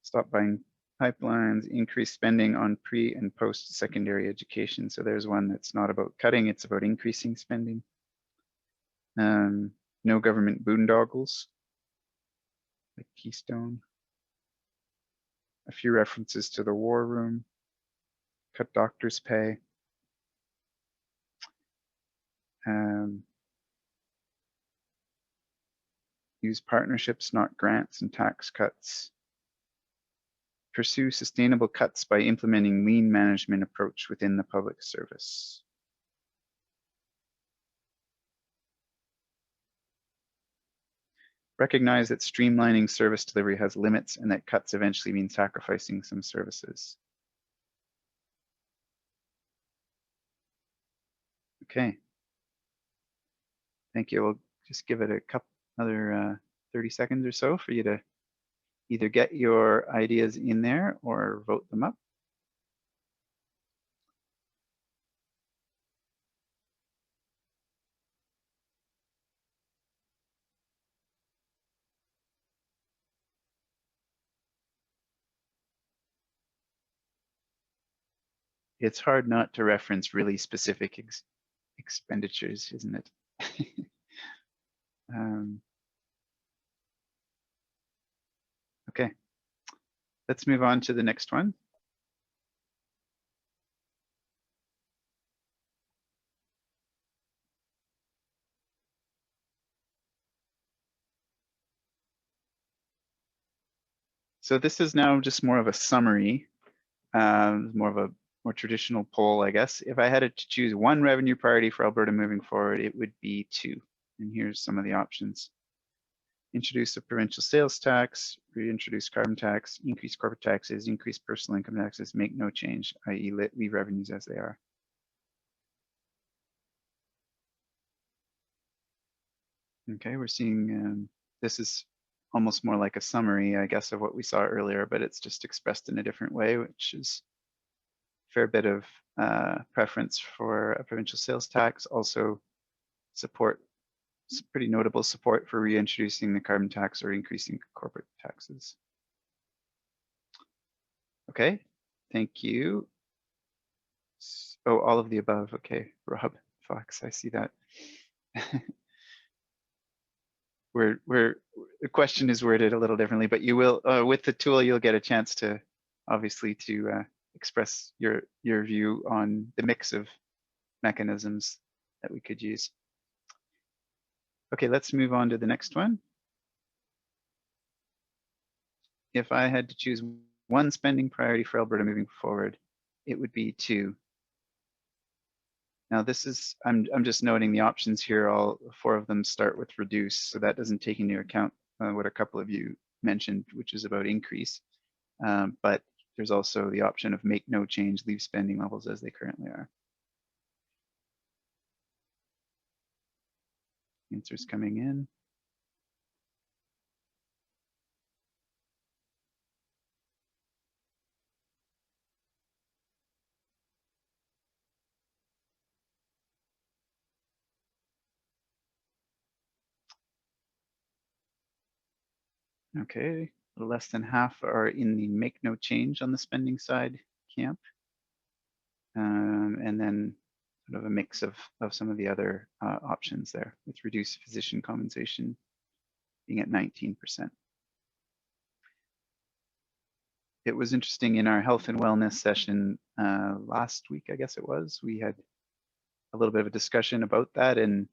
stop buying pipelines, increase spending on pre and post-secondary education. So there's one that's not about cutting, it's about increasing spending. No government boondoggles, like Keystone. A few references to the war room, cut doctors' pay. Use partnerships, not grants and tax cuts. Pursue sustainable cuts by implementing lean management approach within the public service. Recognize that streamlining service delivery has limits and that cuts eventually mean sacrificing some services. Okay. Thank you. We'll just give it a couple another 30 seconds or so for you to either get your ideas in there or vote them up. it's hard not to reference really specific expenditures, isn't it? Okay, let's move on to the next one. So this is now just more of a summary, more traditional poll, I guess. If I had to choose one revenue priority for Alberta moving forward, it would be 2. And here's some of the options. Introduce a provincial sales tax, reintroduce carbon tax, increase corporate taxes, increase personal income taxes, make no change, i.e. leave revenues as they are. Okay, we're seeing, this is almost more like a summary, I guess, of what we saw earlier, but it's just expressed in a different way, which is a fair bit of preference for a provincial sales tax. Also support, pretty notable support for reintroducing the carbon tax or increasing corporate taxes. Okay, thank you. Oh, all of the above. Okay, Rob Fox, I see that. The question is worded a little differently, but you will, with the tool, you'll get a chance to, obviously, to express your view on the mix of mechanisms that we could use. Okay, let's move on to the next one. If I had to choose one spending priority for Alberta moving forward, it would be 2. Now this is, I'm just noting the options here, all 4 of them start with reduce, so that doesn't take into account what a couple of you mentioned, which is about increase. But there's also the option of make no change, leave spending levels as they currently are. Answers coming in. Okay, a little less than half are in the make no change on the spending side camp. And then sort of a mix of some of the other options there, with reduced physician compensation being at 19%. It was interesting in our health and wellness session last week, I guess it was, we had a little bit of a discussion about that, and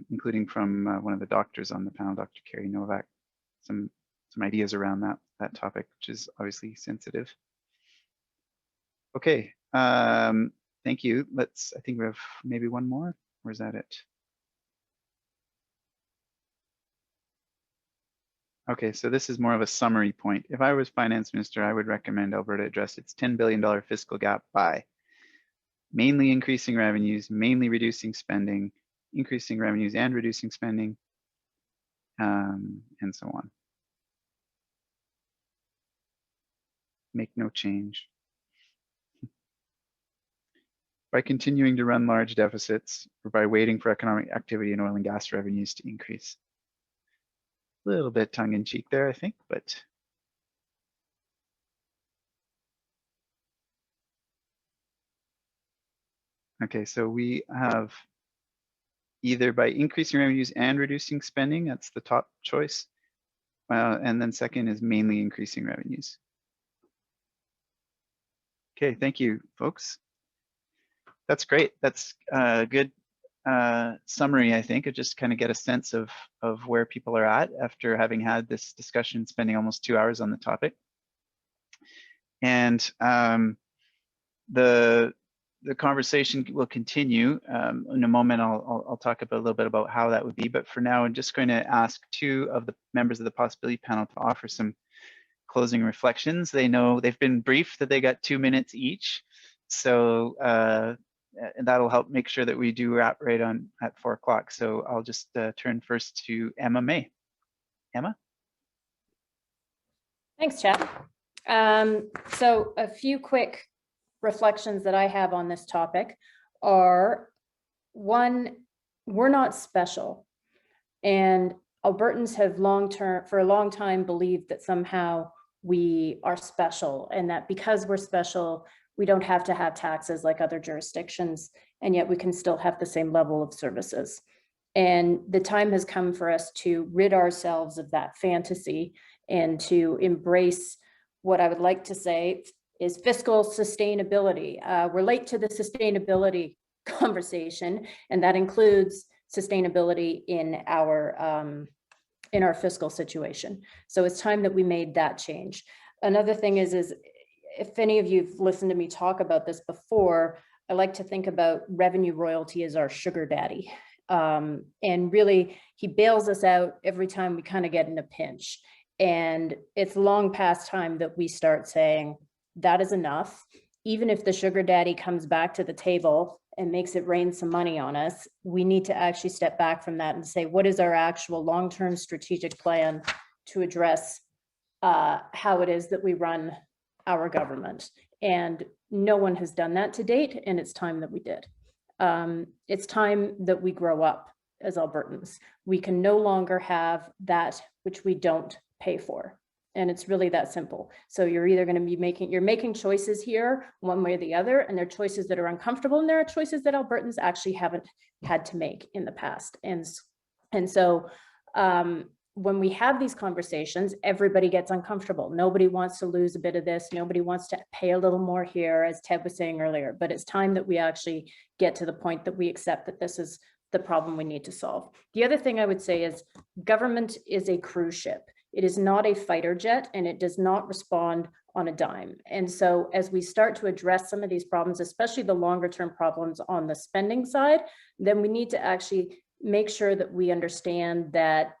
including from one of the doctors on the panel, Dr. Carrie Novak, some ideas around that topic, which is obviously sensitive. Okay, thank you. I think we have maybe one more, or is that it? Okay, so this is more of a summary point. If I was finance minister, I would recommend Alberta address its $10 billion fiscal gap by mainly increasing revenues, mainly reducing spending, increasing revenues and reducing spending, and so on. Make no change. By continuing to run large deficits, or by waiting for economic activity in oil and gas revenues to increase. A little bit tongue-in-cheek there, I think, but okay, so we have either by increasing revenues and reducing spending, that's the top choice, and then second is mainly increasing revenues. Okay, thank you, folks. That's great. That's a good summary, I think, of just kind of get a sense of where people are at after having had this discussion, spending almost 2 hours on the topic. And the conversation will continue. In a moment, I'll talk a little bit about how that would be. But for now, I'm just going to ask 2 of the members of the possibility panel to offer some closing reflections. They know they've been briefed that they got 2 minutes each. So and that'll help make sure that we do wrap right on at 4 o'clock. So I'll just turn first to Emma May. Emma? Thanks, Chad. So a few quick reflections that I have on this topic are, 1, we're not special. And Albertans have for a long time believed that somehow we are special, and that because we're special, we don't have to have taxes like other jurisdictions, and yet we can still have the same level of services. And the time has come for us to rid ourselves of that fantasy and to embrace what I would like to say is fiscal sustainability. We're late to the sustainability conversation, and that includes sustainability in our fiscal situation. So it's time that we made that change. Another thing is if any of you've listened to me talk about this before, I like to think about revenue royalty as our sugar daddy. And really, he bails us out every time we kind of get in a pinch. And it's long past time that we start saying, that is enough. Even if the sugar daddy comes back to the table and makes it rain some money on us, we need to actually step back from that and say, what is our actual long-term strategic plan to address how it is that we run our government? And no one has done that to date, and it's time that we did. It's time that we grow up as Albertans. We can no longer have that which we don't pay for. And it's really that simple. So you're either going to be making choices here one way or the other, and there are choices that are uncomfortable, and there are choices that Albertans actually haven't had to make in the past. And so when we have these conversations, everybody gets uncomfortable. Nobody wants to lose a bit of this. Nobody wants to pay a little more here, as Ted was saying earlier. But it's time that we actually get to the point that we accept that this is the problem we need to solve. The other thing I would say is government is a cruise ship. It is not a fighter jet, and it does not respond on a dime. And so as we start to address some of these problems, especially the longer term problems on the spending side, then we need to actually make sure that we understand that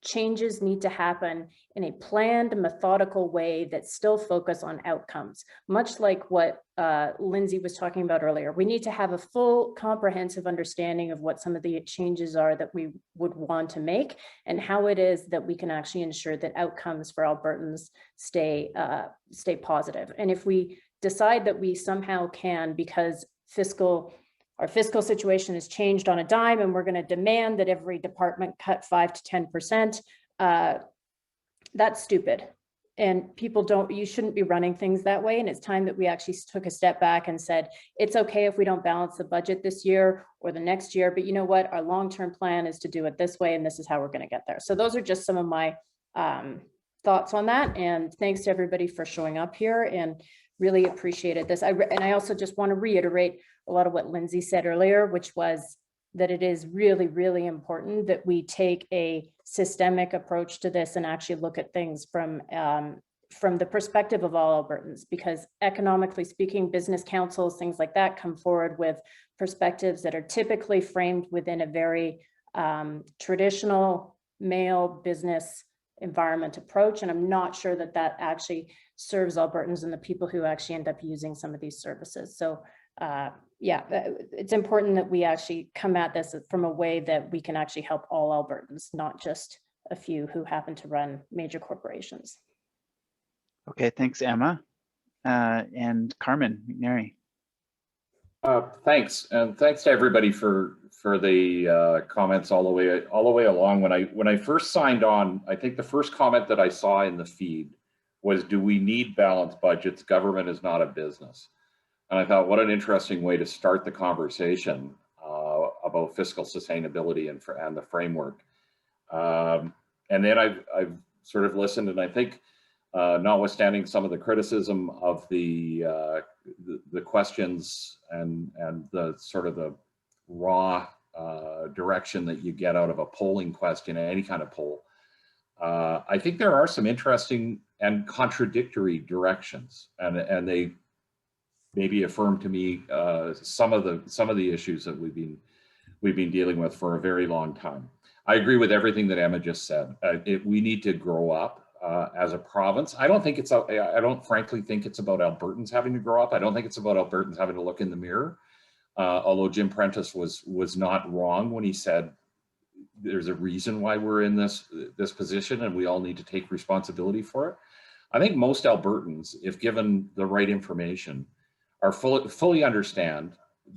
changes need to happen in a planned, methodical way that still focus on outcomes. Much like what Lindsay was talking about earlier, we need to have a full comprehensive understanding of what some of the changes are that we would want to make, and how it is that we can actually ensure that outcomes for Albertans stay positive. And if we decide that we somehow can, because our fiscal situation has changed on a dime, and we're going to demand that every department cut 5 to 10%, that's stupid. And you shouldn't be running things that way. And it's time that we actually took a step back and said, it's okay if we don't balance the budget this year or the next year, but you know what? Our long-term plan is to do it this way, and this is how we're going to get there. So those are just some of my thoughts on that. And thanks to everybody for showing up here, and really appreciated this. And I also just want to reiterate a lot of what Lindsay said earlier, which was that it is really, really important that we take a systemic approach to this and actually look at things from the perspective of all Albertans, because economically speaking, business councils, things like that, come forward with perspectives that are typically framed within a very traditional male business environment approach. And I'm not sure that that actually serves Albertans and the people who actually end up using some of these services. So yeah, it's important that we actually come at this from a way that we can actually help all Albertans, not just a few who happen to run major corporations. Okay, thanks, Emma. And Carmen McNary. Thanks, and thanks to everybody for the comments all the way along. When I first signed on, I think the first comment that I saw in the feed was, "Do we need balanced budgets? Government is not a business." And I thought, what an interesting way to start the conversation about fiscal sustainability and the framework. And then I've sort of listened, and I think, notwithstanding some of the criticism of the questions and the sort of the raw direction that you get out of a polling question, any kind of poll, I think there are some interesting and contradictory directions, and they maybe affirm to me some of the issues that we've been dealing with for a very long time. I agree with everything that Emma just said. We need to grow up as a province. I don't frankly think it's about Albertans having to grow up. I don't think it's about Albertans having to look in the mirror. Although Jim Prentice was not wrong when he said there's a reason why we're in this position, and we all need to take responsibility for it. I think most Albertans, if given the right information, are fully understand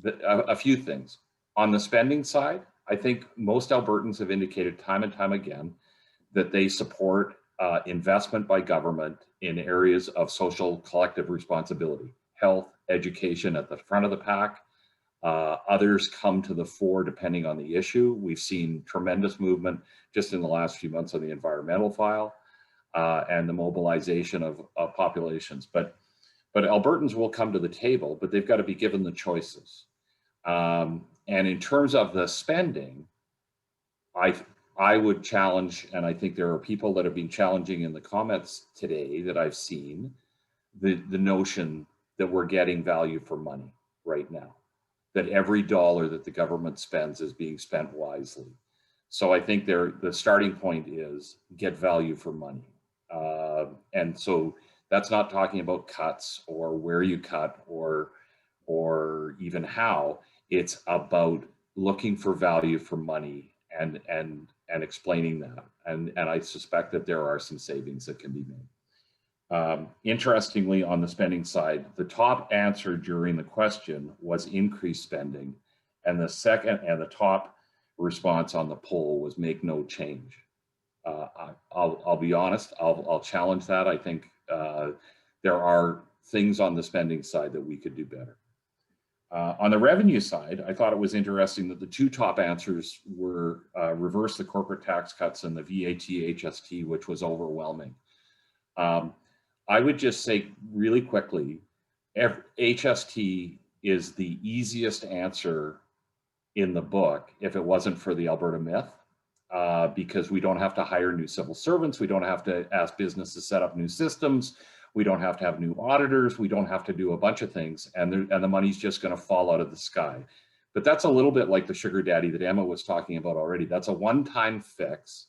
a few things. On the spending side, I think most Albertans have indicated time and time again that they support investment by government in areas of social collective responsibility, health, education at the front of the pack. Others come to the fore depending on the issue. We've seen tremendous movement just in the last few months on the environmental file and the mobilization of populations. But Albertans will come to the table, but they've got to be given the choices. And in terms of the spending, I would challenge, and I think there are people that have been challenging in the comments today that I've seen, the notion that we're getting value for money right now, that every dollar that the government spends is being spent wisely. So I think the starting point is get value for money. And so that's not talking about cuts or where you cut or even how. It's about looking for value for money and explaining that. And I suspect that there are some savings that can be made. Interestingly, on the spending side, the top answer during the question was increased spending, and the second and the top response on the poll was make no change. I'll be honest, I'll challenge that. I think there are things on the spending side that we could do better. On the revenue side, I thought it was interesting that the two top answers were reverse the corporate tax cuts and the VAT HST, which was overwhelming. I would just say really quickly, HST is the easiest answer in the book if it wasn't for the Alberta myth, because we don't have to hire new civil servants, we don't have to ask business to set up new systems, we don't have to have new auditors, we don't have to do a bunch of things, and the money's just going to fall out of the sky. But that's a little bit like the sugar daddy that Emma was talking about already. That's a one-time fix.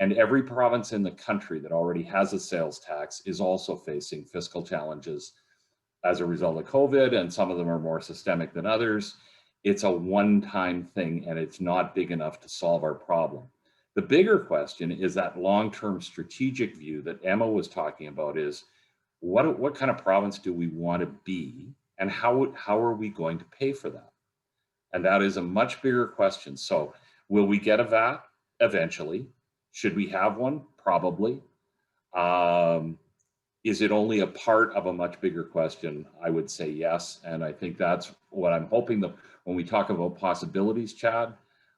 And every province in the country that already has a sales tax is also facing fiscal challenges as a result of COVID, and some of them are more systemic than others. It's a one-time thing, and it's not big enough to solve our problem. The bigger question is that long-term strategic view that Emma was talking about is, what kind of province do we want to be, and how are we going to pay for that? And that is a much bigger question. So will we get a VAT eventually? Should we have one? Probably. Is it only a part of a much bigger question? I would say yes. And I think that's what I'm hoping that when we talk about possibilities, Chad,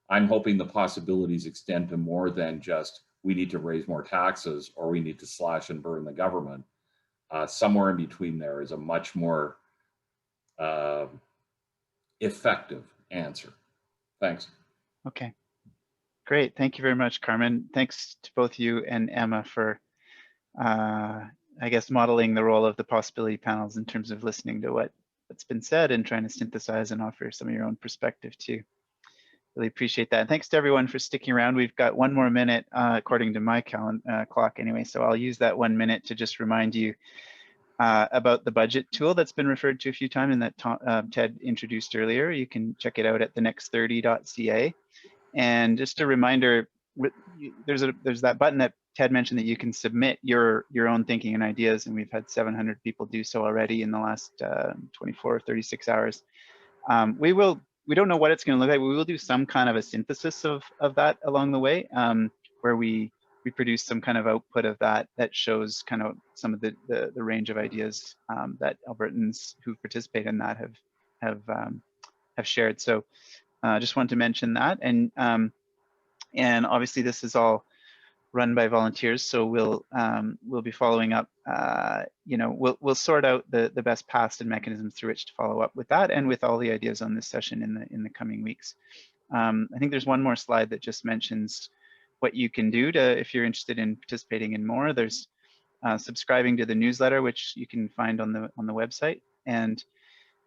I'm hoping the possibilities extend to more than just we need to raise more taxes or we need to slash and burn the government. Somewhere in between there is a much more effective answer. Thanks. Okay, great. Thank you very much, Carmen. Thanks to both you and Emma for, I guess, modeling the role of the possibility panels in terms of listening to what's been said and trying to synthesize and offer some of your own perspective too. Really appreciate that. And thanks to everyone for sticking around. We've got 1 more minute, according to my clock anyway, so I'll use that 1 minute to just remind you about the budget tool that's been referred to a few times and that Ted introduced earlier. You can check it out at the next30.ca. And just a reminder, there's that button that Ted mentioned that you can submit your own thinking and ideas, and we've had 700 people do so already in the last 24 or 36 hours. We don't know what it's going to look like. We will do some kind of a synthesis of that along the way, where we produce some kind of output of that shows kind of some of the range of ideas that Albertans who participate in that have shared. So just wanted to mention that, and obviously this is all run by volunteers, so we'll be following up. We'll sort out the best paths and mechanisms through which to follow up with that, and with all the ideas on this session in the coming weeks. I think there's one more slide that just mentions what you can do if you're interested in participating in more. There's subscribing to the newsletter, which you can find on the website, and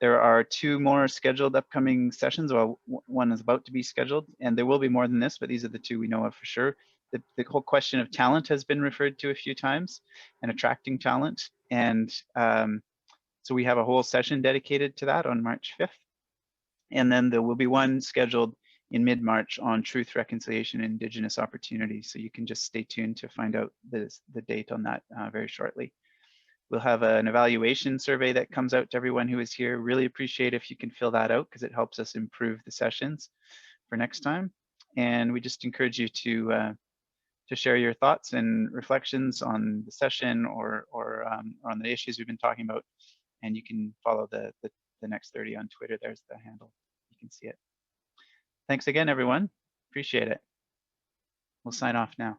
there are 2 more scheduled upcoming sessions. Well, one is about to be scheduled, and there will be more than this, but these are the 2 we know of for sure. The whole question of talent has been referred to a few times, and attracting talent. And so we have a whole session dedicated to that on March 5th. And then there will be one scheduled in mid-March on truth, reconciliation, and Indigenous opportunities. So you can just stay tuned to find out the date on that very shortly. We'll have an evaluation survey that comes out to everyone who is here. Really appreciate if you can fill that out, because it helps us improve the sessions for next time. And we just encourage you to to share your thoughts and reflections on the session or on the issues we've been talking about. And you can follow the Next30 on Twitter. There's the handle. You can see it. Thanks again, everyone. Appreciate it. We'll sign off now.